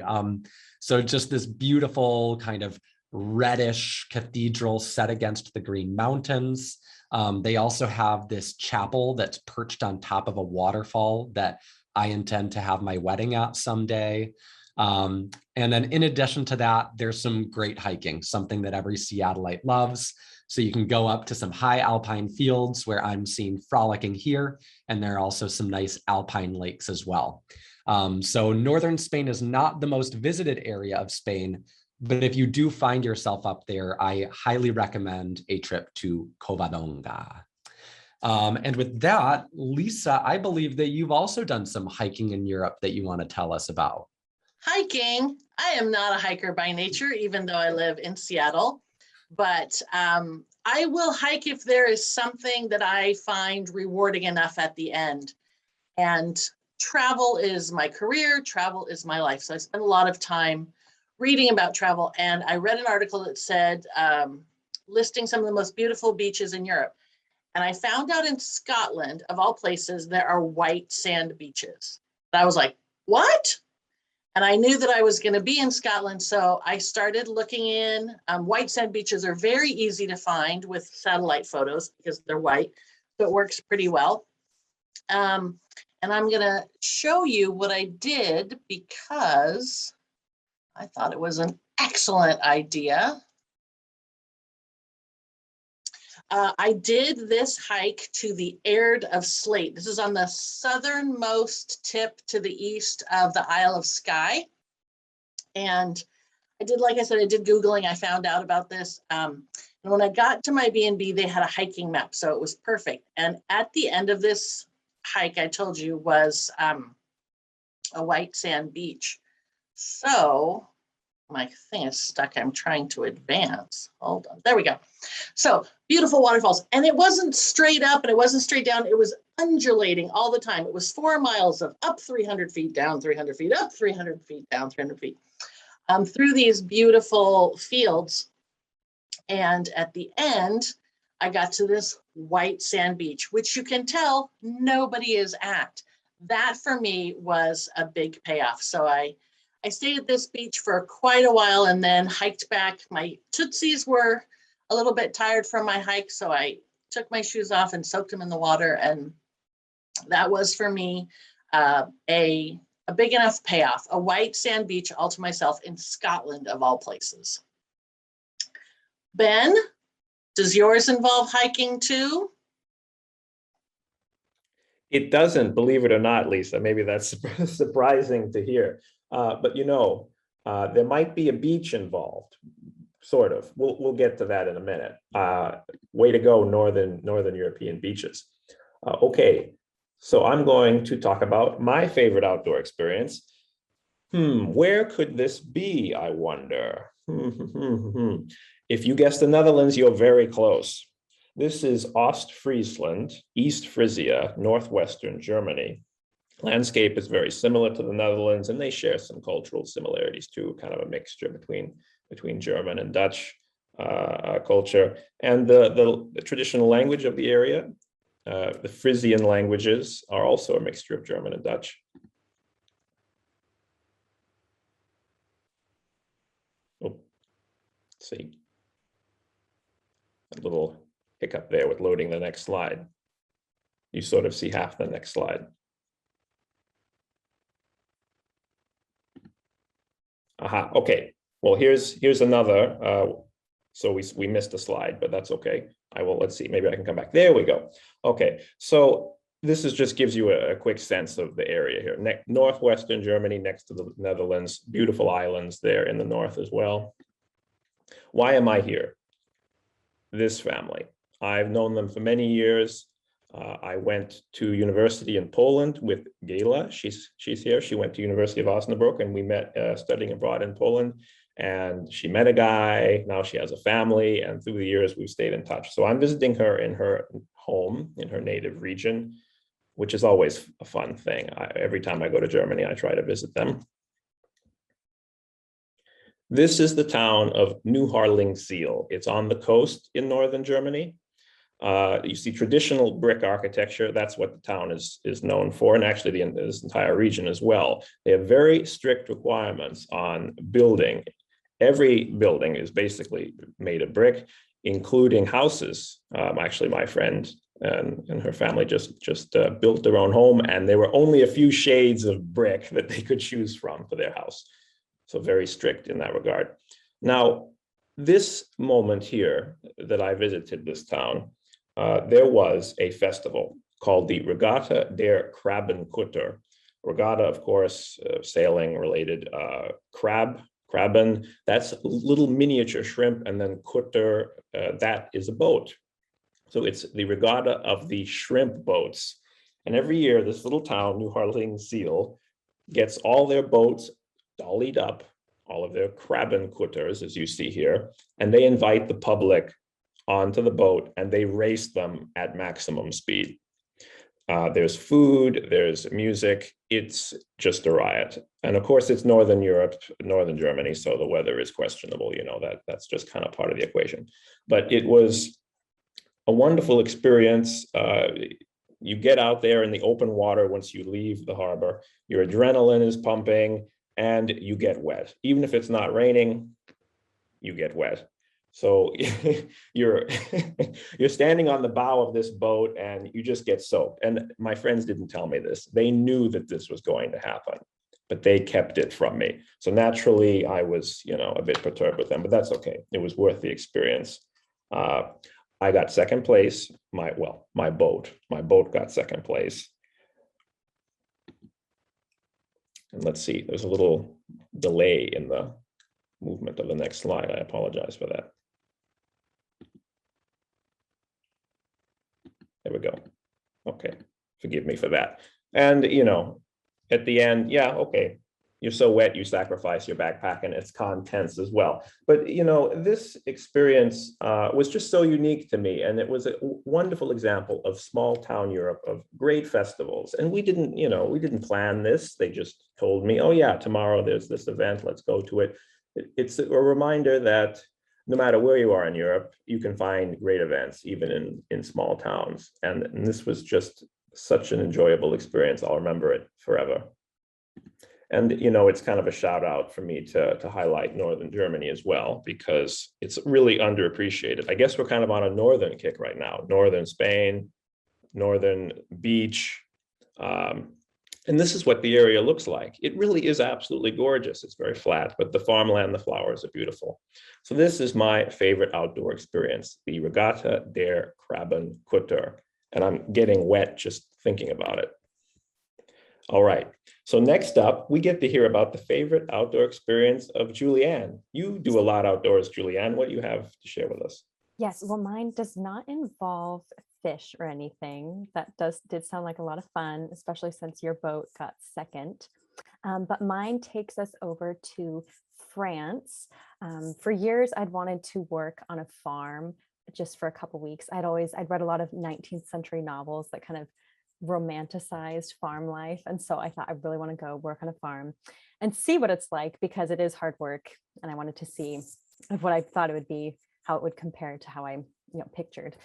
So just this beautiful kind of reddish cathedral set against the green mountains. They also have this chapel that's perched on top of a waterfall that I intend to have my wedding at someday. And then in addition to that, there's some great hiking, something that every Seattleite loves. So you can go up to some high alpine fields where I'm seen frolicking here. And there are also some nice alpine lakes as well. So northern Spain is not the most visited area of Spain, but if you do find yourself up there, I highly recommend a trip to Covadonga. And with that, Lisa, I believe that you've also done some hiking in Europe that you want to tell us about. Hiking. I am not a hiker by nature, even though I live in Seattle, but I will hike if there is something that I find rewarding enough at the end. And travel is my career, travel is my life. So I spend a lot of time reading about travel. And I read an article that said, listing some of the most beautiful beaches in Europe. And I found out in Scotland, of all places, there are white sand beaches. And I was like, what? And I knew that I was going to be in Scotland. So I started looking in. White sand beaches are very easy to find with satellite photos because they're white. So it works pretty well. And I'm going to show you what I did because I thought it was an excellent idea. I did this hike to the Erd of Slate. This is on the southernmost tip to the east of the Isle of Skye. And I did, like I said, I did Googling. I found out about this. And when I got to my B&B, they had a hiking map. So it was perfect. And at the end of this hike, I told you, was a white sand beach. So my thing is stuck. I'm trying to advance. Hold on. There we go. So beautiful waterfalls. And it wasn't straight up and it wasn't straight down. It was undulating all the time. It was 4 miles of up 300 feet, down 300 feet, up 300 feet, down 300 feet, through these beautiful fields. And at the end, I got to this white sand beach, which you can tell nobody is at. That for me was a big payoff. So I stayed at this beach for quite a while and then hiked back. My tootsies were a little bit tired from my hike, so I took my shoes off and soaked them in the water. And that was for me a big enough payoff, a white sand beach all to myself in Scotland of all places. Ben, does yours involve hiking too? It doesn't, believe it or not, Lisa. Maybe that's surprising to hear. But you know, there might be a beach involved, sort of. We'll get to that in a minute. Way to go, Northern European beaches. Okay, so I'm going to talk about my favorite outdoor experience. Where could this be, I wonder? If you guessed the Netherlands, you're very close. This is Ostfriesland, East Frisia, northwestern Germany. Landscape is very similar to the Netherlands, and they share some cultural similarities too, kind of a mixture between German and Dutch culture. And the traditional language of the area, the Frisian languages, are also a mixture of German and Dutch. Oh, let's see. A little hiccup there with loading the next slide. You sort of see half the next slide. Aha, okay. Well, here's another. So we missed a slide, but that's okay. Let's see, maybe I can come back. There we go. Okay, so this just gives you a quick sense of the area here. Northwestern Germany, next to the Netherlands, beautiful islands there in the north as well. Why am I here? This family. I've known them for many years. I went to university in Poland with Gela. She's here. She went to University of Osnabrück, and we met studying abroad in Poland. And she met a guy. Now she has a family, and through the years we've stayed in touch. So I'm visiting her in her home, in her native region, which is always a fun thing. Every time I go to Germany, I try to visit them. This is the town of Neuharlingersiel. It's on the coast in northern Germany. You see traditional brick architecture. That's what the town is known for, and actually this entire region as well. They have very strict requirements on building. Every building is basically made of brick, including houses. Actually, my friend and her family just built their own home, and there were only a few shades of brick that they could choose from for their house. So very strict in that regard. Now, this moment here that I visited this town, there was a festival called the Regatta der Krabbenkutter. Regatta, of course, sailing related. Krabben, that's little miniature shrimp, and then Kutter, that is a boat. So it's the regatta of the shrimp boats. And every year, this little town, Neuharlingersiel, gets all their boats dollied up, all of their Krabbenkutters, as you see here, and they invite the public onto the boat and they race them at maximum speed. There's food, there's music. It's just a riot. And of course, it's Northern Europe, Northern Germany, so the weather is questionable. You know, that's just kind of part of the equation. But it was a wonderful experience. You get out there in the open water once you leave the harbor. Your adrenaline is pumping, and you get wet. Even if it's not raining, you get wet. So you're you're standing on the bow of this boat and you just get soaked. And my friends didn't tell me this. They knew that this was going to happen, but they kept it from me. So naturally I was, you know, a bit perturbed with them, but that's okay. It was worth the experience. I got second place. My boat got second place. And let's see, there's a little delay in the movement of the next slide. I apologize for that. There we go. Okay, forgive me for that. And, you know, at the end, yeah, okay, you're so wet, you sacrifice your backpack and its contents as well. But, you know, this experience was just so unique to me. And it was a wonderful example of small town Europe, of great festivals. And we didn't, you know, we didn't plan this. They just told me, oh yeah, tomorrow there's this event, let's go to it. It's a reminder that no matter where you are in Europe, you can find great events, even in small towns. And this was just such an enjoyable experience. I'll remember it forever. And, you know, it's kind of a shout out for me to highlight Northern Germany as well, because it's really underappreciated. I guess we're kind of on a Northern kick right now. Northern Spain, Northern beach. And this is what the area looks like. It really is absolutely gorgeous. It's very flat, but the farmland, the flowers are beautiful. So this is my favorite outdoor experience, the Regatta der Krabbenkutter. And I'm getting wet just thinking about it. All right, so next up, we get to hear about the favorite outdoor experience of Julianne. You do a lot outdoors, Julianne. What do you have to share with us? Yes, well, mine does not involve fish or anything. That did sound like a lot of fun, especially since your boat got second. But mine takes us over to France. For years, I'd wanted to work on a farm just for a couple weeks. I'd read a lot of 19th century novels that kind of romanticized farm life. And so I thought I really want to go work on a farm and see what it's like, because it is hard work. And I wanted to see what I thought it would be, how it would compare to how I pictured.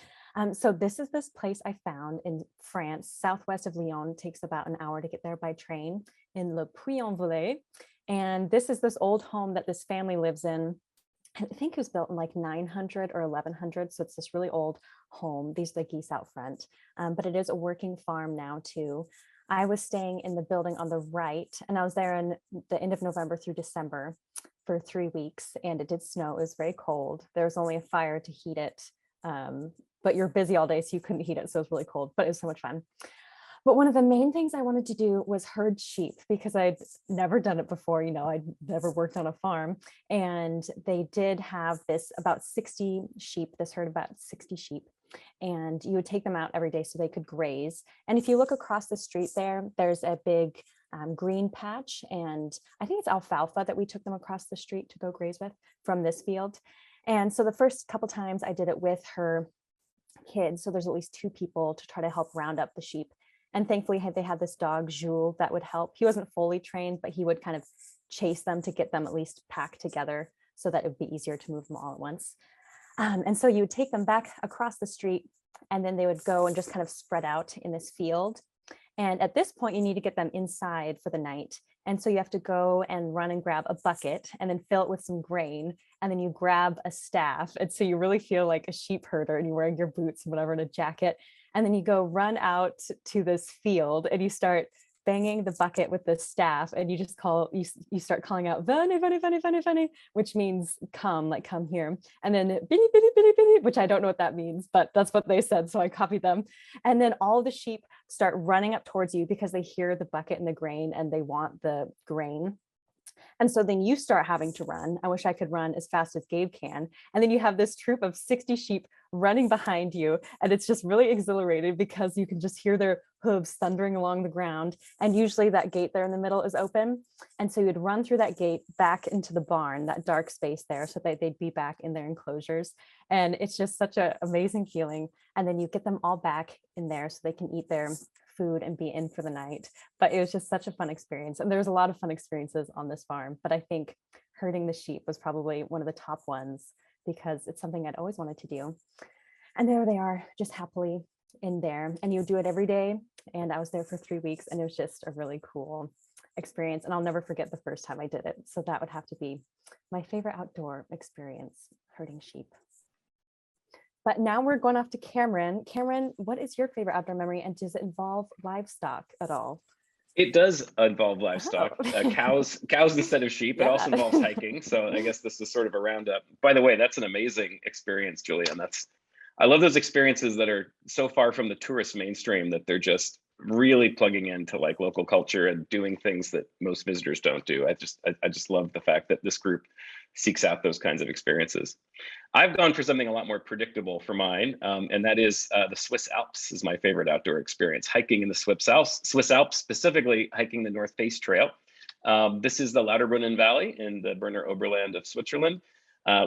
So this is this place I found in France, southwest of Lyon. It takes about an hour to get there by train, in Le Puy-en-Velay. And this is this old home that this family lives in. I think it was built in like 900 or 1100. So it's this really old home. These are the geese out front, but it is a working farm now too. I was staying in the building on the right, and I was there in the end of November through December for 3 weeks, and it did snow. It was very cold. There was only a fire to heat it, but you're busy all day, so you couldn't heat it. So it was really cold, but it was so much fun. But one of the main things I wanted to do was herd sheep, because I'd never done it before. I'd never worked on a farm. And they did have about 60 sheep, this herd about 60 sheep. And you would take them out every day so they could graze. And if you look across the street there's a big green patch. And I think it's alfalfa that we took them across the street to go graze with from this field. And so the first couple times I did it with her kids. So there's at least 2 people to try to help round up the sheep. And thankfully, they had this dog, Jules, that would help. He wasn't fully trained, but he would kind of chase them to get them at least packed together so that it would be easier to move them all at once. And so you would take them back across the street, and then they would go and just kind of spread out in this field. And at this point, you need to get them inside for the night. And so you have to go and run and grab a bucket and then fill it with some grain. And then you grab a staff. And so you really feel like a sheep herder, and you're wearing your boots and whatever, and a jacket. And then you go run out to this field and you start banging the bucket with the staff, and you just you start calling out, "Venez, venez, venez, venez, venez," which means come, like come here. And then "Bidi, bidi, bidi, bidi," which I don't know what that means, but that's what they said. So I copied them. And then all the sheep start running up towards you because they hear the bucket and the grain and they want the grain. And so then you start having to run. I wish I could run as fast as Gabe can. And then you have this troop of 60 sheep running behind you. And it's just really exhilarating because you can just hear their hooves thundering along the ground. And usually that gate there in the middle is open. And so you'd run through that gate back into the barn, that dark space there, so that they'd be back in their enclosures. And it's just such an amazing feeling. And then you get them all back in there so they can eat their food and be in for the night. But it was just such a fun experience. And there was a lot of fun experiences on this farm, but I think herding the sheep was probably one of the top ones because it's something I'd always wanted to do. And there they are, just happily in there, and you do it every day. And I was there for 3 weeks, and it was just a really cool experience. And I'll never forget the first time I did it. So that would have to be my favorite outdoor experience, herding sheep. But now we're going off to Cameron. Cameron, what is your favorite outdoor memory, and does it involve livestock at all? It does involve livestock, Oh. cows instead of sheep. It also involves hiking. So I guess this is sort of a roundup. By the way, that's an amazing experience, Julianne. I love those experiences that are so far from the tourist mainstream that they're just really plugging into like local culture and doing things that most visitors don't do. I just love the fact that this group seeks out those kinds of experiences. I've gone for something a lot more predictable for mine, and that is the Swiss Alps is my favorite outdoor experience. Hiking in the Swiss Alps, specifically hiking the North Face Trail. This is the Lauterbrunnen Valley in the Berner Oberland of Switzerland,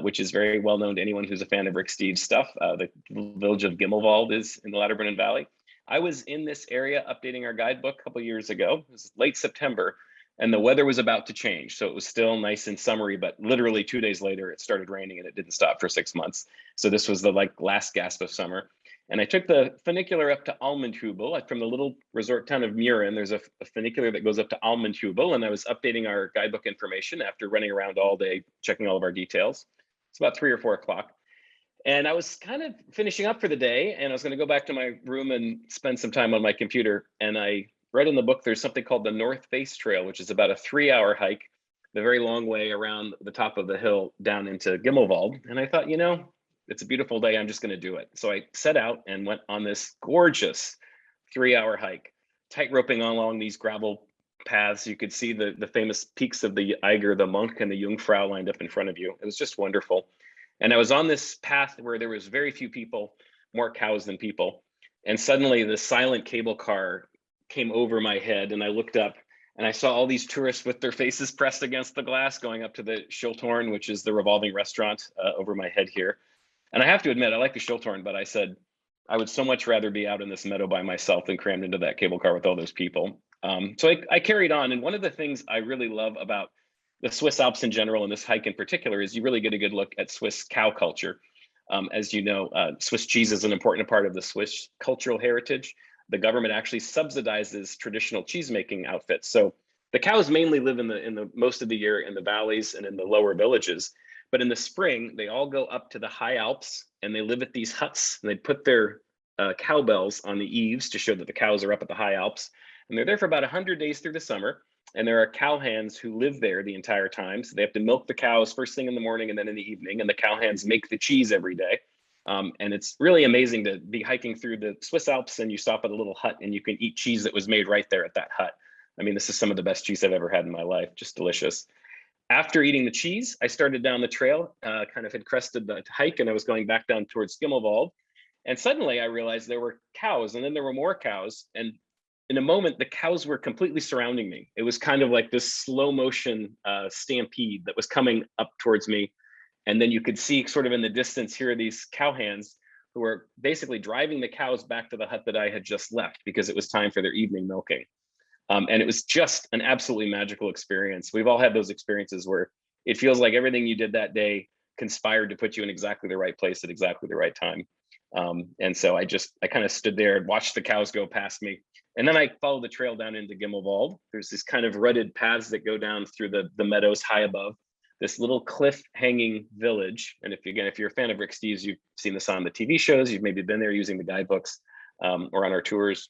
which is very well known to anyone who's a fan of Rick Steves' stuff. The village of Gimmelwald is in the Lauterbrunnen Valley. I was in this area updating our guidebook a couple years ago. It was late September, and the weather was about to change. So it was still nice and summery, but literally 2 days later, it started raining and it didn't stop for 6 months. So this was the last gasp of summer. And I took the funicular up to Almendhubel from the little resort town of Muren. There's a funicular that goes up to Almendhubel, and I was updating our guidebook information after running around all day, checking all of our details. It's about 3 or 4 o'clock. And I was kind of finishing up for the day, and I was going to go back to my room and spend some time on my computer. And I read in the book, there's something called the North Face Trail, which is about a 3-hour hike, the very long way around the top of the hill down into Gimmelwald. And I thought, it's a beautiful day. I'm just going to do it. So I set out and went on this gorgeous 3-hour hike, tight roping along these gravel paths. You could see the famous peaks of the Eiger, the Monk, and the Jungfrau lined up in front of you. It was just wonderful. And I was on this path where there was very few people, more cows than people. And suddenly the silent cable car came over my head, and I looked up and I saw all these tourists with their faces pressed against the glass going up to the Schilthorn, which is the revolving restaurant over my head here. And I have to admit, I like the Schilthorn, but I said, I would so much rather be out in this meadow by myself than crammed into that cable car with all those people. So I carried on. And one of the things I really love about the Swiss Alps in general, and this hike in particular, is you really get a good look at Swiss cow culture. As you know, Swiss cheese is an important part of the Swiss cultural heritage. The government actually subsidizes traditional cheese-making outfits. So the cows mainly live in the most of the year in the valleys and in the lower villages. But in the spring, they all go up to the high Alps and they live at these huts. And they put their cowbells on the eaves to show that the cows are up at the high Alps. And they're there for about 100 days through the summer. And there are cowhands who live there the entire time. So they have to milk the cows first thing in the morning and then in the evening. And the cowhands make the cheese every day. And it's really amazing to be hiking through the Swiss Alps and you stop at a little hut and you can eat cheese that was made right there at that hut. I mean, this is some of the best cheese I've ever had in my life, just delicious. After eating the cheese, I started down the trail, kind of had crested the hike, and I was going back down towards Gimmelwald. And suddenly I realized there were cows, and then there were more cows. And in a moment, the cows were completely surrounding me. It was kind of like this slow motion stampede that was coming up towards me. And then you could see sort of in the distance, here are these cowhands who were basically driving the cows back to the hut that I had just left because it was time for their evening milking. And it was just an absolutely magical experience. We've all had those experiences where it feels like everything you did that day conspired to put you in exactly the right place at exactly the right time. And so I kind of stood there and watched the cows go past me. And then I followed the trail down into Gimmelwald. There's this kind of rutted paths that go down through the meadows high above this little cliff hanging village. And if you're a fan of Rick Steves, you've seen this on the TV shows, you've maybe been there using the guidebooks or on our tours.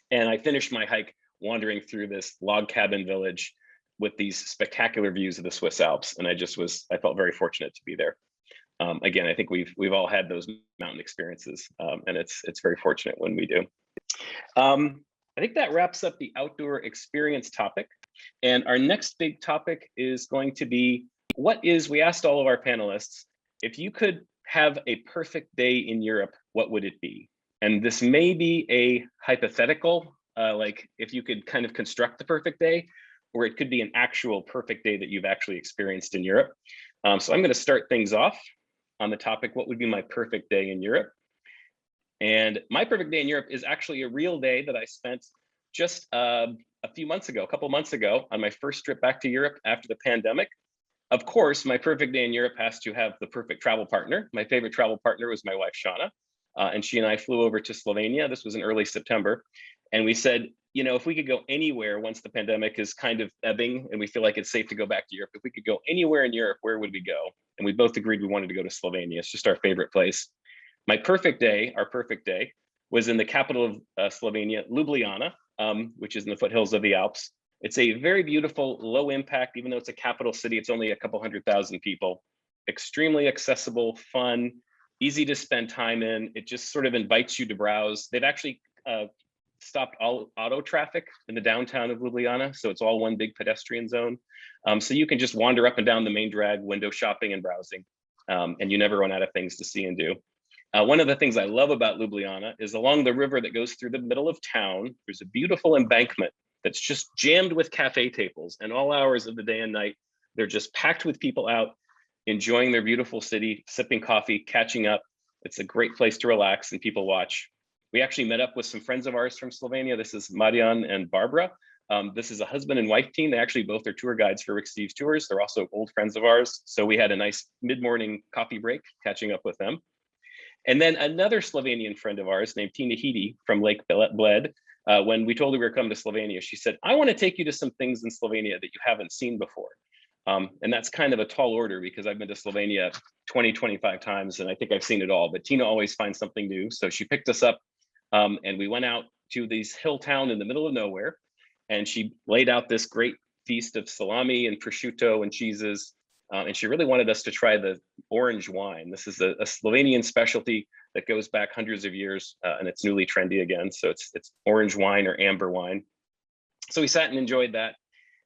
And I finished my hike wandering through this log cabin village with these spectacular views of the Swiss Alps. And I felt very fortunate to be there. Again, I think we've all had those mountain experiences, and it's very fortunate when we do. I think that wraps up the outdoor experience topic. And our next big topic is going to be, we asked all of our panelists, if you could have a perfect day in Europe, what would it be? And this may be a hypothetical, like if you could kind of construct the perfect day, or it could be an actual perfect day that you've actually experienced in Europe. So I'm going to start things off on the topic, what would be my perfect day in Europe? And my perfect day in Europe is actually a real day that I spent just a couple months ago on my first trip back to Europe after the pandemic. Of course, my perfect day in Europe has to have the perfect travel partner. My favorite travel partner was my wife, Shauna, and she and I flew over to Slovenia. This was in early September. And we said, you know, if we could go anywhere once the pandemic is kind of ebbing and we feel like it's safe to go back to Europe, if we could go anywhere in Europe, where would we go? And we both agreed we wanted to go to Slovenia. It's just our favorite place. My perfect day, our perfect day, was in the capital of Slovenia, Ljubljana, which is in the foothills of the Alps. It's a very beautiful, low impact, even though it's a capital city, it's only a couple 100,000 people, extremely accessible, fun, easy to spend time in. It just sort of invites you to browse. They've actually stopped all auto traffic in the downtown of Ljubljana, so it's all one big pedestrian zone. So you can just wander up and down the main drag, window shopping and browsing, and you never run out of things to see and do. One of the things I love about Ljubljana is along the river that goes through the middle of town, there's a beautiful embankment that's just jammed with cafe tables, and all hours of the day and night, they're just packed with people out enjoying their beautiful city, sipping coffee, catching up. It's a great place to relax and people watch. We actually met up with some friends of ours from Slovenia. This is Marian and Barbara. This is a husband and wife team. They actually both are tour guides for Rick Steves Tours. They're also old friends of ours. So we had a nice mid-morning coffee break catching up with them. And then another Slovenian friend of ours named Tina Heedy from Lake Bled, when we told her we were coming to Slovenia, she said, I want to take you to some things in Slovenia that you haven't seen before. And that's kind of a tall order because I've been to Slovenia 20, 25 times, and I think I've seen it all, but Tina always finds something new. So she picked us up and we went out to this hill town in the middle of nowhere. And she laid out this great feast of salami and prosciutto and cheeses. And she really wanted us to try the orange wine. This is a Slovenian specialty that goes back hundreds of years, and it's newly trendy again. So it's orange wine or amber wine. So we sat and enjoyed that.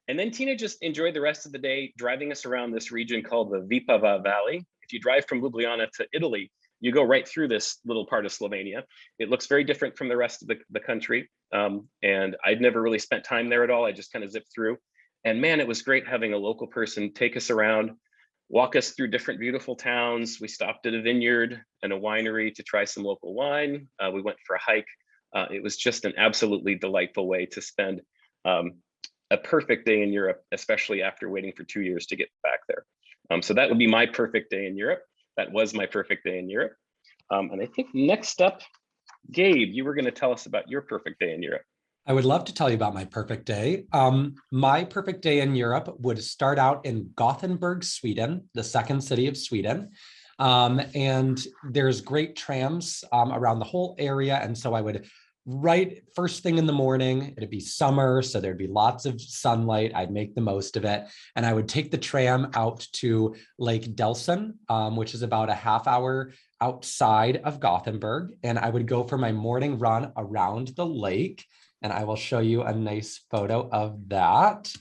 And then Tina just enjoyed the rest of the day driving us around this region called the Vipava Valley. If you drive from Ljubljana to Italy, you go right through this little part of Slovenia. It looks very different from the rest of the country. And I'd never really spent time there at all. I just kind of zipped through. And man, it was great having a local person take us around, walk us through different beautiful towns. We stopped at a vineyard and a winery to try some local wine. We went for a hike. It was just an absolutely delightful way to spend a perfect day in Europe, especially after waiting for 2 years to get back there. So that would be my perfect day in Europe. That was my perfect day in Europe. And I think next up, Gabe, you were going to tell us about your perfect day in Europe. I would love to tell you about my perfect day. My perfect day in Europe would start out in Gothenburg, Sweden, the second city of Sweden. And there's great trams around the whole area. And so I would, right first thing in the morning, it'd be summer, so there'd be lots of sunlight. I'd make the most of it. And I would take the tram out to Lake Delsen, which is about a half hour outside of Gothenburg. And I would go for my morning run around the lake. And I will show you a nice photo of that.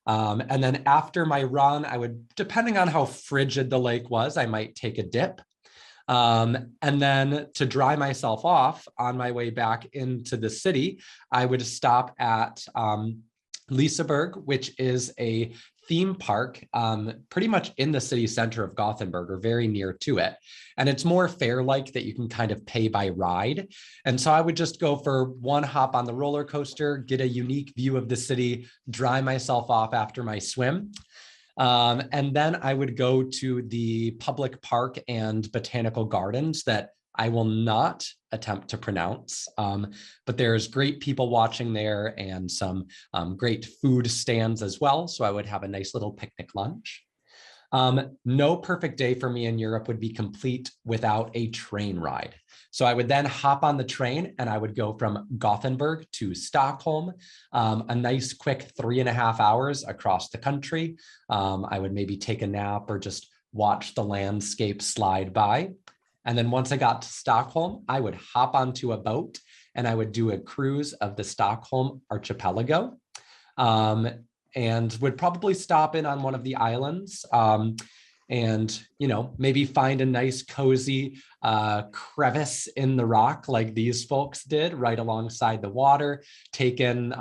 And then after my run, I would, depending on how frigid the lake was, I might take a dip. And then to dry myself off on my way back into the city, I would stop at Liseberg, which is a theme park pretty much in the city center of Gothenburg or very near to it. And it's more fair-like that you can kind of pay by ride. And so I would just go for one hop on the roller coaster, get a unique view of the city, dry myself off after my swim. And then I would go to the public park and botanical gardens that I will not attempt to pronounce, but there's great people watching there and some great food stands as well. So I would have a nice little picnic lunch. No perfect day for me in Europe would be complete without a train ride. So I would then hop on the train and I would go from Gothenburg to Stockholm, a nice quick 3.5 hours across the country. I would maybe take a nap or just watch the landscape slide by. And then once I got to Stockholm, I would hop onto a boat and I would do a cruise of the Stockholm archipelago. And would probably stop in on one of the islands and, you know, maybe find a nice cozy crevice in the rock like these folks did right alongside the water, take in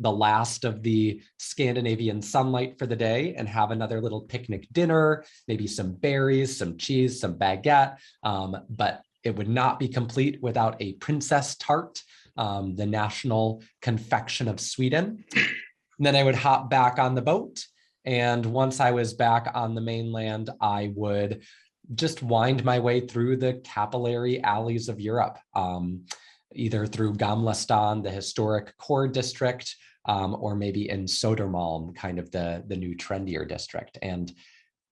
the last of the Scandinavian sunlight for the day and have another little picnic dinner, maybe some berries, some cheese, some baguette, but it would not be complete without a princess tart, the national confection of Sweden. And then I would hop back on the boat. And once I was back on the mainland, I would just wind my way through the capillary alleys of Europe, either through Gamla Stan, the historic core district, or maybe in Södermalm, kind of the new trendier district. And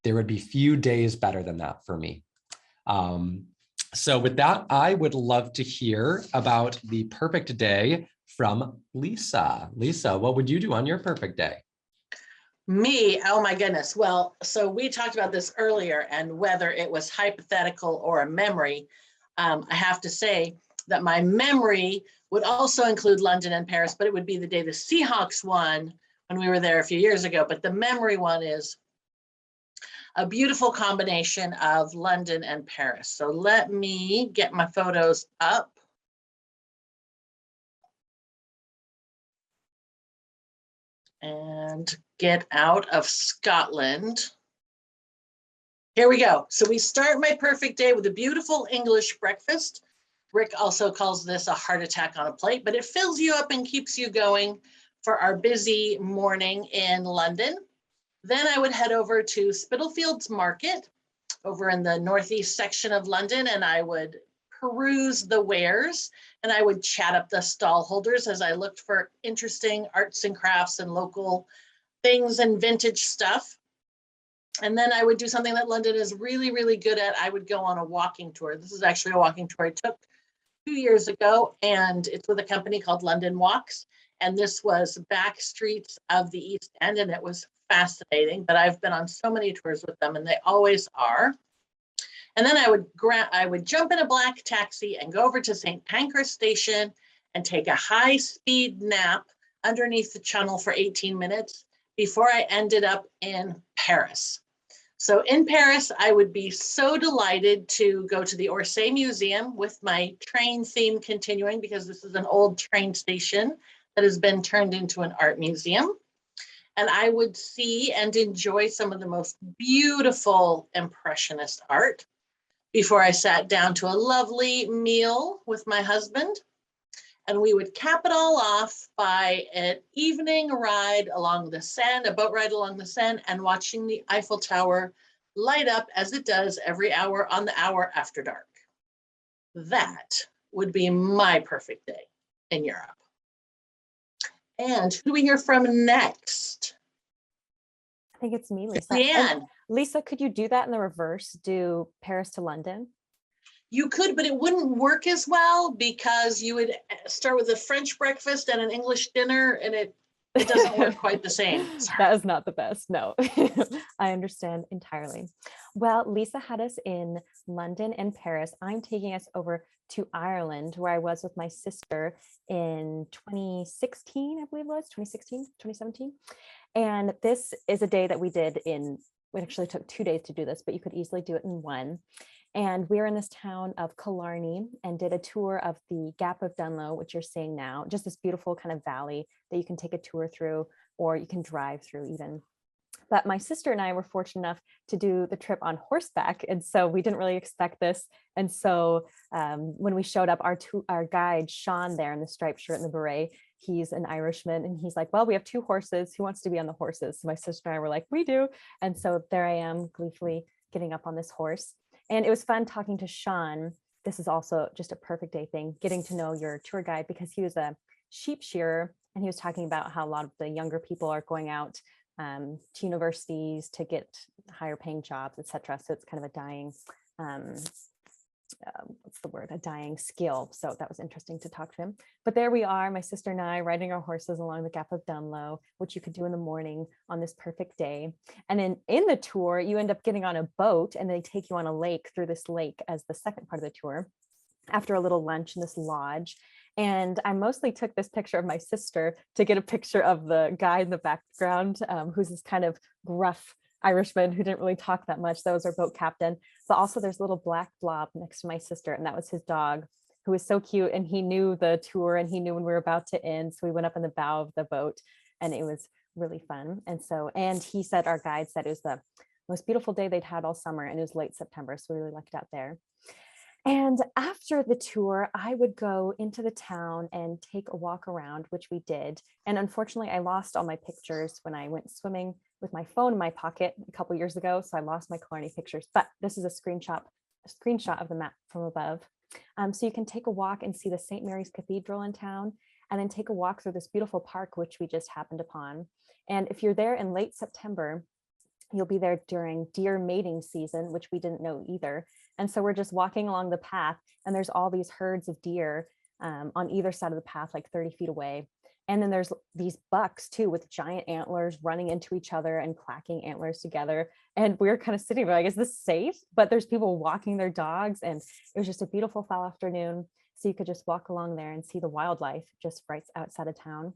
there would be few days better than that for me. So with that, I would love to hear about the perfect day from Lisa. Lisa, what would you do on your perfect day? Me, oh my goodness. Well, so we talked about this earlier, and whether it was hypothetical or a memory, I have to say that my memory would also include London and Paris, but it would be the day the Seahawks won when we were there a few years ago. But the memory one is a beautiful combination of London and Paris. So let me get my photos up. And get out of Scotland. Here we go. So we start my perfect day with a beautiful English breakfast. Rick also calls this a heart attack on a plate, but it fills you up and keeps you going for our busy morning in London. Then I would head over to Spitalfields Market over in the northeast section of London, and I would peruse the wares, and I would chat up the stall holders as I looked for interesting arts and crafts and local things and vintage stuff. And then I would do something that London is really, really good at. I would go on a walking tour. This is actually a walking tour I took 2 years ago, and it's with a company called London Walks. And this was back streets of the East End, and it was fascinating. But I've been on so many tours with them, and they always are. And then I would jump in a black taxi and go over to St. Pancras Station and take a high-speed nap underneath the channel for 18 minutes before I ended up in Paris. So in Paris, I would be so delighted to go to the Orsay Museum with my train theme continuing, because this is an old train station that has been turned into an art museum. And I would see and enjoy some of the most beautiful Impressionist art before I sat down to a lovely meal with my husband. And we would cap it all off by an evening ride along the Seine, a boat ride along the Seine, and watching the Eiffel Tower light up as it does every hour on the hour after dark. That would be my perfect day in Europe. And who do we hear from next? I think it's me, Lisa. Julianne. Lisa, could you do that in the reverse? Do Paris to London? You could, but it wouldn't work as well, because you would start with a French breakfast and an English dinner, and it doesn't work quite the same. Sorry. That is not the best. No, I understand entirely. Well, Lisa had us in London and Paris. I'm taking us over to Ireland, where I was with my sister in 2016, I believe it was 2017. And this is a day that we did it actually took 2 days to do this, but you could easily do it in one. And we were in this town of Killarney and did a tour of the Gap of Dunloe, which you're seeing now, just this beautiful kind of valley that you can take a tour through, or you can drive through even. But my sister and I were fortunate enough to do the trip on horseback. And so we didn't really expect this. And so when we showed up, our guide, Sean, there in the striped shirt and the beret, he's an Irishman. And he's like, well, we have 2 horses. Who wants to be on the horses? So my sister and I were like, we do. And so there I am, gleefully getting up on this horse. And it was fun talking to Sean. This is also just a perfect day thing, getting to know your tour guide, because he was a sheep shearer. And he was talking about how a lot of the younger people are going out to universities to get higher paying jobs, etc. So it's kind of a dying, a dying skill. So that was interesting to talk to him. But there we are, my sister and I, riding our horses along the Gap of Dunloe, which you could do in the morning on this perfect day. And then in the tour, you end up getting on a boat, and they take you on a lake, through this lake as the second part of the tour, after a little lunch in this lodge. And I mostly took this picture of my sister to get a picture of the guy in the background, who's this kind of gruff Irishman who didn't really talk that much. That was our boat captain. But also there's a little black blob next to my sister, and that was his dog, who was so cute. And he knew the tour, and he knew when we were about to end. So we went up in the bow of the boat, and it was really fun. And he said, our guide said it was the most beautiful day they'd had all summer, and it was late September. So we really lucked out there. And after the tour, I would go into the town and take a walk around, which we did. And unfortunately, I lost all my pictures when I went swimming with my phone in my pocket a couple years ago. So I lost my Killarney pictures, but this is a screenshot of the map from above. So you can take a walk and see the St. Mary's Cathedral in town, and then take a walk through this beautiful park, which we just happened upon. And if you're there in late September, you'll be there during deer mating season, which we didn't know either. And so we're just walking along the path, and there's all these herds of deer on either side of the path, like 30 feet away. And then there's these bucks too, with giant antlers running into each other and clacking antlers together. And we were kind of sitting there like, is this safe? But there's people walking their dogs, and it was just a beautiful fall afternoon. So you could just walk along there and see the wildlife just right outside of town.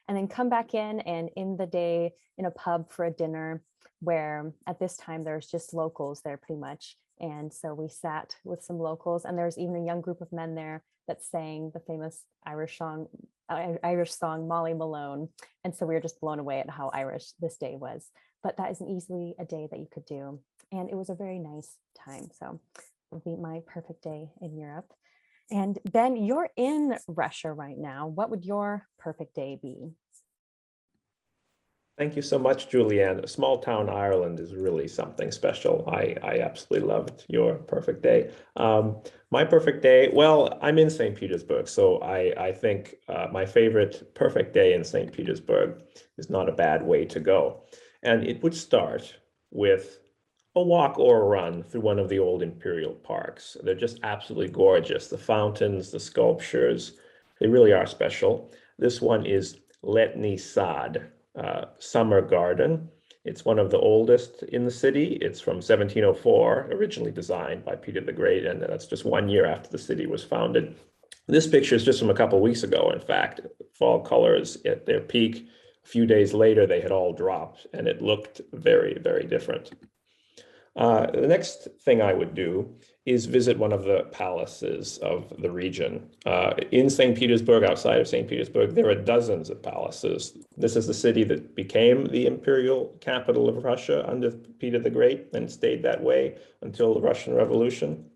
And then come back in, and in the day in a pub for a dinner, where at this time there's just locals there pretty much. And so we sat with some locals, and there's even a young group of men there that sang the famous Irish song Molly Malone. And so we were just blown away at how Irish this day was. But that is easily a day that you could do. And it was a very nice time. So it would be my perfect day in Europe. And Ben, you're in Russia right now. What would your perfect day be? Thank you so much, Julianne. Small town Ireland is really something special. I absolutely loved your perfect day. My perfect day, well, I'm in St. Petersburg, so I think my favorite perfect day in St. Petersburg is not a bad way to go. And it would start with a walk or a run through one of the old imperial parks. They're just absolutely gorgeous. The fountains, the sculptures, they really are special. This one is Letny Sad. Summer Garden. It's one of the oldest in the city. It's from 1704, originally designed by Peter the Great, and that's just 1 year after the city was founded. This picture is just from a couple of weeks ago, in fact. Fall colors at their peak. A few days later, they had all dropped, and it looked very, very different. The next thing I would do is visit one of the palaces of the region. In St. Petersburg, outside of St. Petersburg, there are dozens of palaces. This is the city that became the imperial capital of Russia under Peter the Great and stayed that way until the Russian Revolution.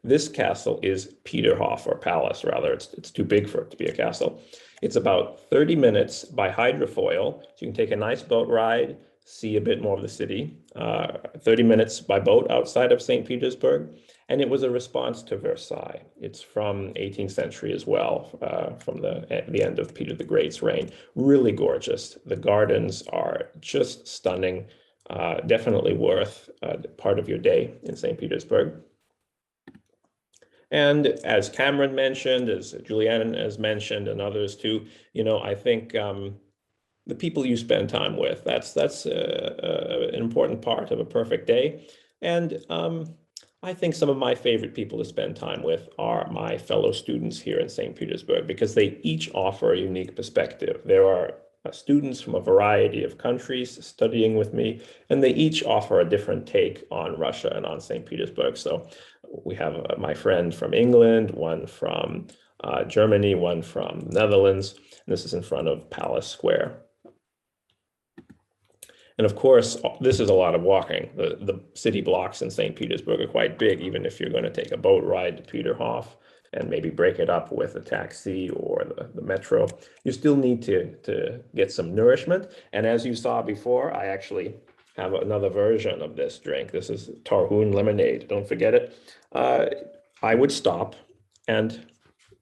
This castle is Peterhof, or palace rather. It's too big for it to be a castle. It's about 30 minutes by hydrofoil. So you can take a nice boat ride, see a bit more of the city, 30 minutes by boat outside of St. Petersburg. And it was a response to Versailles. It's from 18th century as well, from the end of Peter the Great's reign. Really gorgeous. The gardens are just stunning. Definitely worth part of your day in St. Petersburg. And as Cameron mentioned, as Julianne has mentioned, and others too, I think the people you spend time with, that's an important part of a perfect day. And I think some of my favorite people to spend time with are my fellow students here in St. Petersburg, because they each offer a unique perspective. There are students from a variety of countries studying with me, and they each offer a different take on Russia and on St. Petersburg. So we have my friend from England, one from Germany, one from the Netherlands, and this is in front of Palace Square. And of course, this is a lot of walking. The city blocks in St. Petersburg are quite big, even if you're going to take a boat ride to Peterhof and maybe break it up with a taxi or the metro. You still need to get some nourishment. And as you saw before, I actually have another version of this drink. This is Tarhun lemonade. Don't forget it. I would stop and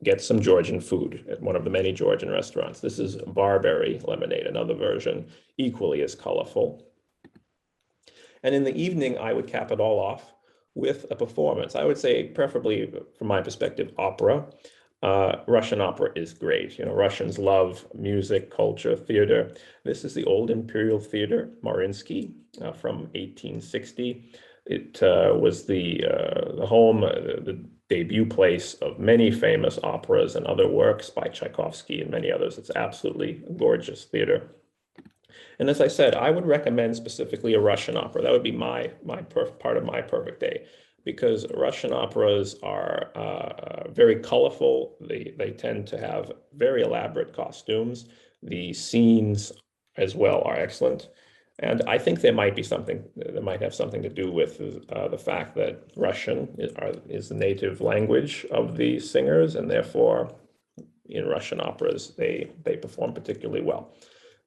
get some Georgian food at one of the many Georgian restaurants. This is barberry lemonade, another version, equally as colorful. And in the evening, I would cap it all off with a performance. I would say, preferably from my perspective, opera. Russian opera is great. Russians love music, culture, theater. This is the old Imperial Theater, Mariinsky, from 1860. It was the home, the debut place of many famous operas and other works by Tchaikovsky and many others. It's absolutely gorgeous theater. And as I said, I would recommend specifically a Russian opera. That would be part of my perfect day, because Russian operas are very colorful. They tend to have very elaborate costumes. The scenes as well are excellent. And I think there might be something that might have something to do with the fact that Russian is the native language of the singers, and therefore in Russian operas, they perform particularly well.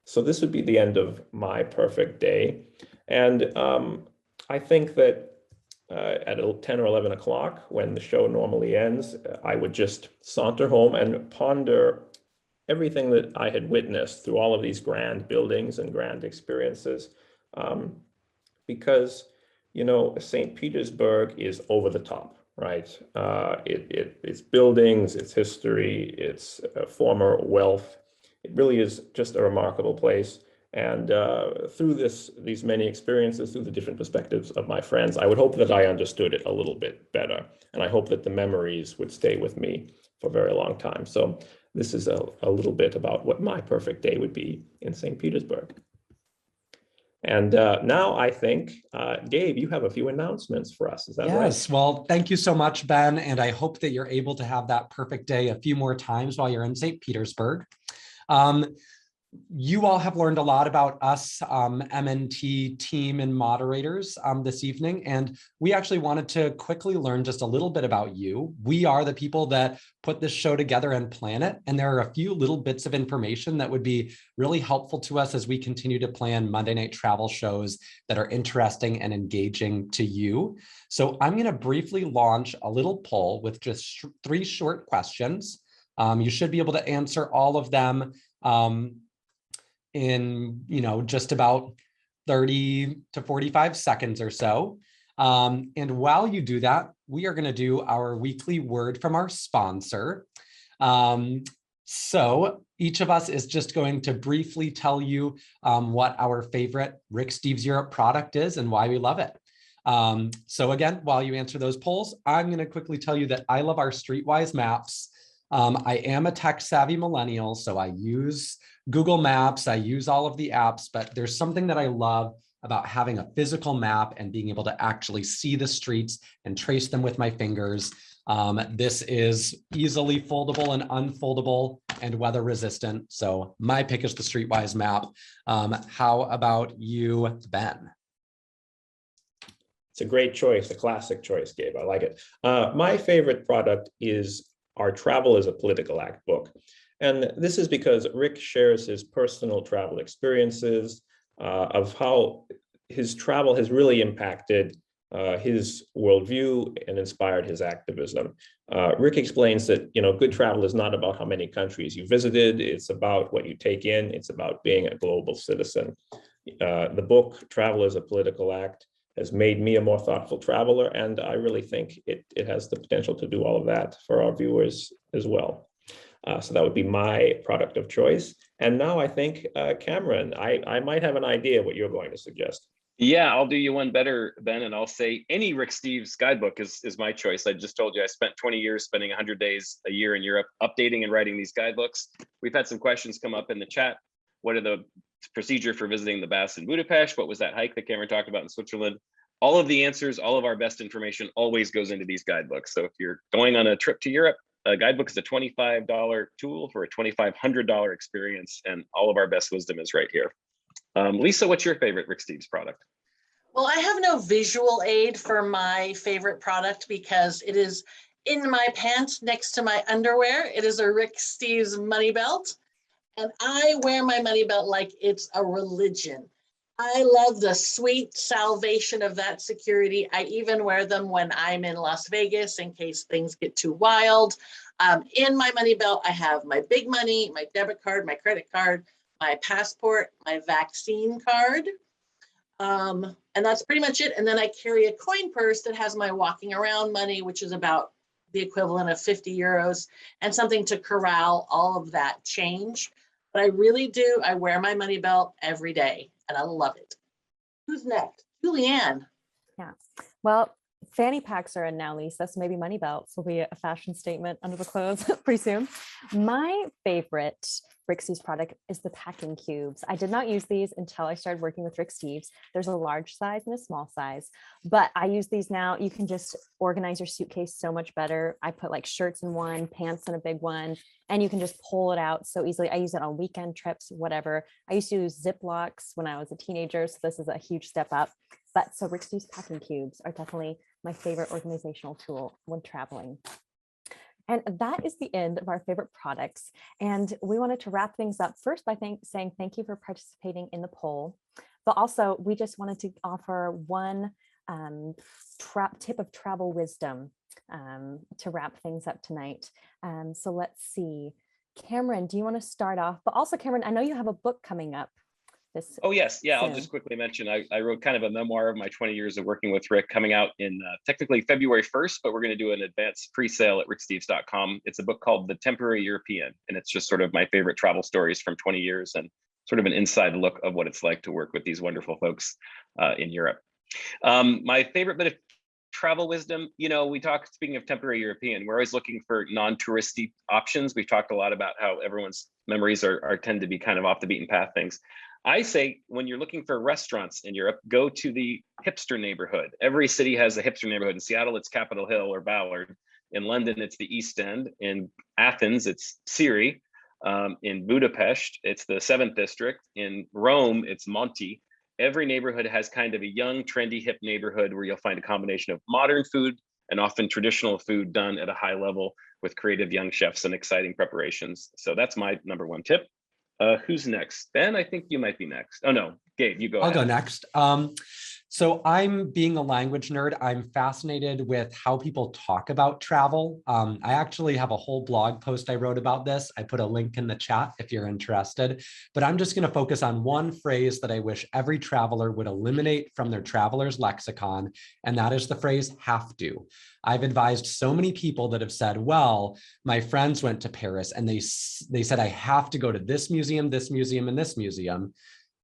So this would be the end of my perfect day. And I think that at 10 or 11 o'clock, when the show normally ends, I would just saunter home and ponder everything that I had witnessed through all of these grand buildings and grand experiences. Because, you know, St. Petersburg is over the top, right? It's buildings, it's history, it's former wealth. It really is just a remarkable place. And through these many experiences, through the different perspectives of my friends, I would hope that I understood it a little bit better. And I hope that the memories would stay with me for a very long time. So this is a little bit about what my perfect day would be in St. Petersburg. And now I think, Gabe, you have a few announcements for us. Is that right? Yes, well, thank you so much, Ben. And I hope that you're able to have that perfect day a few more times while you're in St. Petersburg. You all have learned a lot about us, MNT team and moderators this evening, and we actually wanted to quickly learn just a little bit about you. We are the people that put this show together and plan it, and there are a few little bits of information that would be really helpful to us as we continue to plan Monday night travel shows that are interesting and engaging to you. So I'm going to briefly launch a little poll with just 3 short questions. You should be able to answer all of them in, just about 30 to 45 seconds or so. And while you do that, we are going to do our weekly word from our sponsor. So each of us is just going to briefly tell you what our favorite Rick Steves Europe product is and why we love it. So again, while you answer those polls, I'm going to quickly tell you that I love our Streetwise maps. I am a tech-savvy millennial, so I use Google Maps, I use all of the apps, but there's something that I love about having a physical map and being able to actually see the streets and trace them with my fingers. This is easily foldable and unfoldable and weather resistant, so my pick is the Streetwise map. How about you, Ben? It's a great choice, a classic choice, Gabe. I like it. My favorite product is our Travel is a Political Act book. And this is because Rick shares his personal travel experiences of how his travel has really impacted his worldview and inspired his activism. Rick explains that, good travel is not about how many countries you visited. It's about what you take in. It's about being a global citizen. The book, Travel is a Political Act, has made me a more thoughtful traveler, and I really think it has the potential to do all of that for our viewers as well. So that would be my product of choice. And now I think, Cameron, I might have an idea what you're going to suggest. Yeah, I'll do you one better, Ben, and I'll say any Rick Steves guidebook is my choice. I just told you I spent 20 years spending 100 days a year in Europe updating and writing these guidebooks. We've had some questions come up in the chat. What are the procedure for visiting the baths in Budapest? What was that hike that Cameron talked about in Switzerland? All of the answers, all of our best information always goes into these guidebooks. So if you're going on a trip to Europe, a guidebook is a $25 tool for a $2,500 experience, and all of our best wisdom is right here. Lisa, what's your favorite Rick Steves product? Well, I have no visual aid for my favorite product because it is in my pants next to my underwear. It is a Rick Steves money belt, and I wear my money belt like it's a religion. I love the sweet salvation of that security. I even wear them when I'm in Las Vegas in case things get too wild. In my money belt, I have my big money, my debit card, my credit card, my passport, my vaccine card. And that's pretty much it. And then I carry a coin purse that has my walking around money, which is about the equivalent of 50 euros, and something to corral all of that change. But I really do, I wear my money belt every day, and I love it. Who's next? Julianne. Yeah, well, fanny packs are in now, Lisa, so maybe money belts will be a fashion statement under the clothes pretty soon. My favorite Rick Steves product is the packing cubes. I did not use these until I started working with Rick Steves. There's a large size and a small size, but I use these now. You can just organize your suitcase so much better. I put like shirts in one, pants in a big one, and you can just pull it out so easily. I use it on weekend trips, whatever. I used to use Ziplocs when I was a teenager, so this is a huge step up. But so Rick Steves packing cubes are definitely my favorite organizational tool when traveling. And that is the end of our favorite products. And we wanted to wrap things up first by saying thank you for participating in the poll. But also, we just wanted to offer one tip of travel wisdom to wrap things up tonight. So let's see. Cameron, do you want to start off? But also, Cameron, I know you have a book coming up. Oh, yes. Yeah, soon. I'll just quickly mention, I wrote kind of a memoir of my 20 years of working with Rick, coming out in technically February 1st, but we're going to do an advanced pre-sale at ricksteves.com. It's a book called The Temporary European, and it's just sort of my favorite travel stories from 20 years and sort of an inside look of what it's like to work with these wonderful folks in Europe. My favorite bit of travel wisdom, you know, speaking of temporary European, we're always looking for non-touristy options. We've talked a lot about how everyone's memories tend to be kind of off the beaten path things. I say when you're looking for restaurants in Europe, go to the hipster neighborhood. Every city has a hipster neighborhood. In Seattle, it's Capitol Hill or Ballard. In London, it's the East End. In Athens, it's Siri. In Budapest, it's the 7th District. In Rome, it's Monti. Every neighborhood has kind of a young, trendy, hip neighborhood where you'll find a combination of modern food and often traditional food done at a high level with creative young chefs and exciting preparations. So that's my number one tip. Who's next? Ben, I think you might be next. Oh no, Gabe, you go ahead. I'll go next. So I'm being a language nerd. I'm fascinated with how people talk about travel. I actually have a whole blog post I wrote about this. I put a link in the chat if you're interested, but I'm just going to focus on one phrase that I wish every traveler would eliminate from their traveler's lexicon, and that is the phrase have to. I've advised so many people that have said, well, my friends went to Paris and they said, I have to go to this museum, and this museum.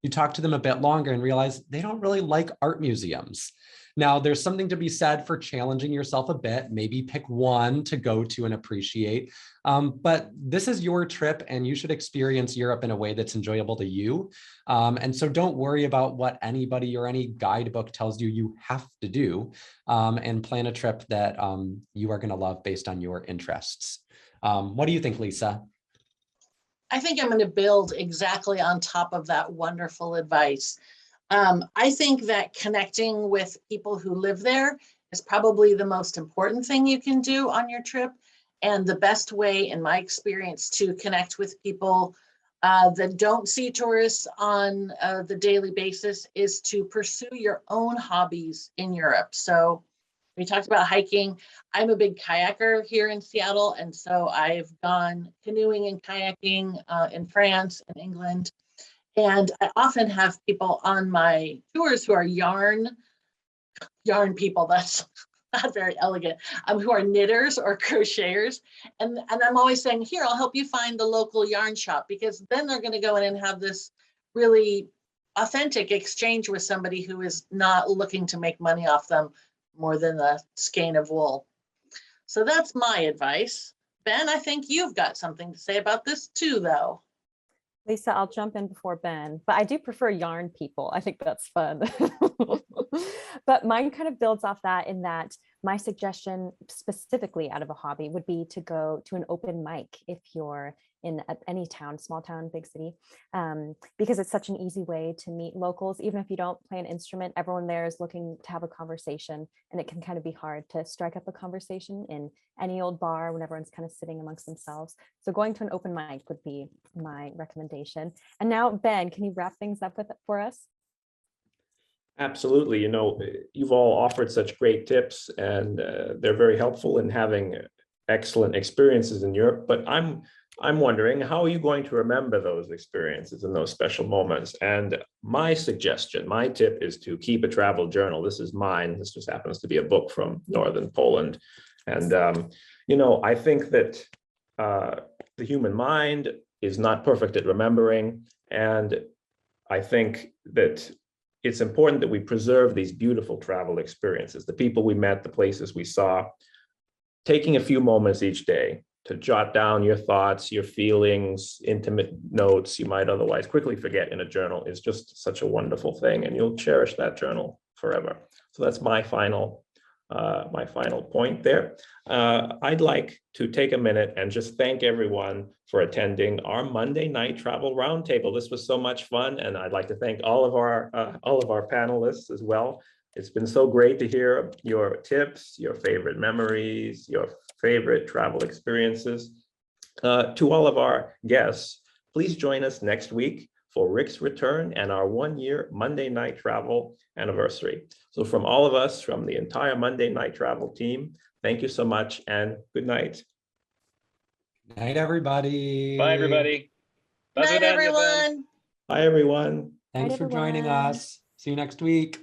You talk to them a bit longer and realize they don't really like art museums. Now, there's something to be said for challenging yourself a bit, maybe pick one to go to and appreciate. But this is your trip and you should experience Europe in a way that's enjoyable to you. And so don't worry about what anybody or any guidebook tells you have to do, and plan a trip that you are going to love based on your interests. What do you think, Lisa? I think I'm going to build exactly on top of that wonderful advice. I think that connecting with people who live there is probably the most important thing you can do on your trip. And the best way, in my experience, to connect with people that don't see tourists on the daily basis is to pursue your own hobbies in Europe. So we talked about hiking. I'm a big kayaker here in Seattle, and so I've gone canoeing and kayaking in France and England. And I often have people on my tours who are yarn people. That's not very elegant. Who are knitters or crocheters. And I'm always saying, here, I'll help you find the local yarn shop, because then they're going to go in and have this really authentic exchange with somebody who is not looking to make money off them more than a skein of wool. So that's my advice. Ben, I think you've got something to say about this too, though. Lisa, I'll jump in before Ben, but I do prefer yarn people. I think that's fun. But mine kind of builds off that, in that my suggestion specifically out of a hobby would be to go to an open mic if you're in any town, small town, big city, because it's such an easy way to meet locals. Even if you don't play an instrument, everyone there is looking to have a conversation, and it can kind of be hard to strike up a conversation in any old bar when everyone's kind of sitting amongst themselves. So going to an open mic would be my recommendation. And now, Ben, can you wrap things up for us? Absolutely. You know, you've all offered such great tips, and they're very helpful in having excellent experiences in Europe. But I'm wondering, how are you going to remember those experiences and those special moments? And my suggestion, my tip is to keep a travel journal. This is mine. This just happens to be a book from Northern Poland. And, you know, I think that the human mind is not perfect at remembering. And I think that it's important that we preserve these beautiful travel experiences, the people we met, the places we saw, taking a few moments each day to jot down your thoughts, your feelings, intimate notes you might otherwise quickly forget in a journal is just such a wonderful thing, and you'll cherish that journal forever. So that's my final point there. I'd like to take a minute and just thank everyone for attending our Monday night travel roundtable. This was so much fun, and I'd like to thank all of our panelists as well. It's been so great to hear your tips, your favorite memories, your favorite travel experiences. To all of our guests, please join us next week for Rick's return and our 1-year Monday Night Travel anniversary. So from all of us, from the entire Monday Night Travel team, thank you so much and good night. Good night, everybody. Bye, everybody. Night, everyone. Bye, everyone. Thanks Night, for joining everyone. us. See you next week.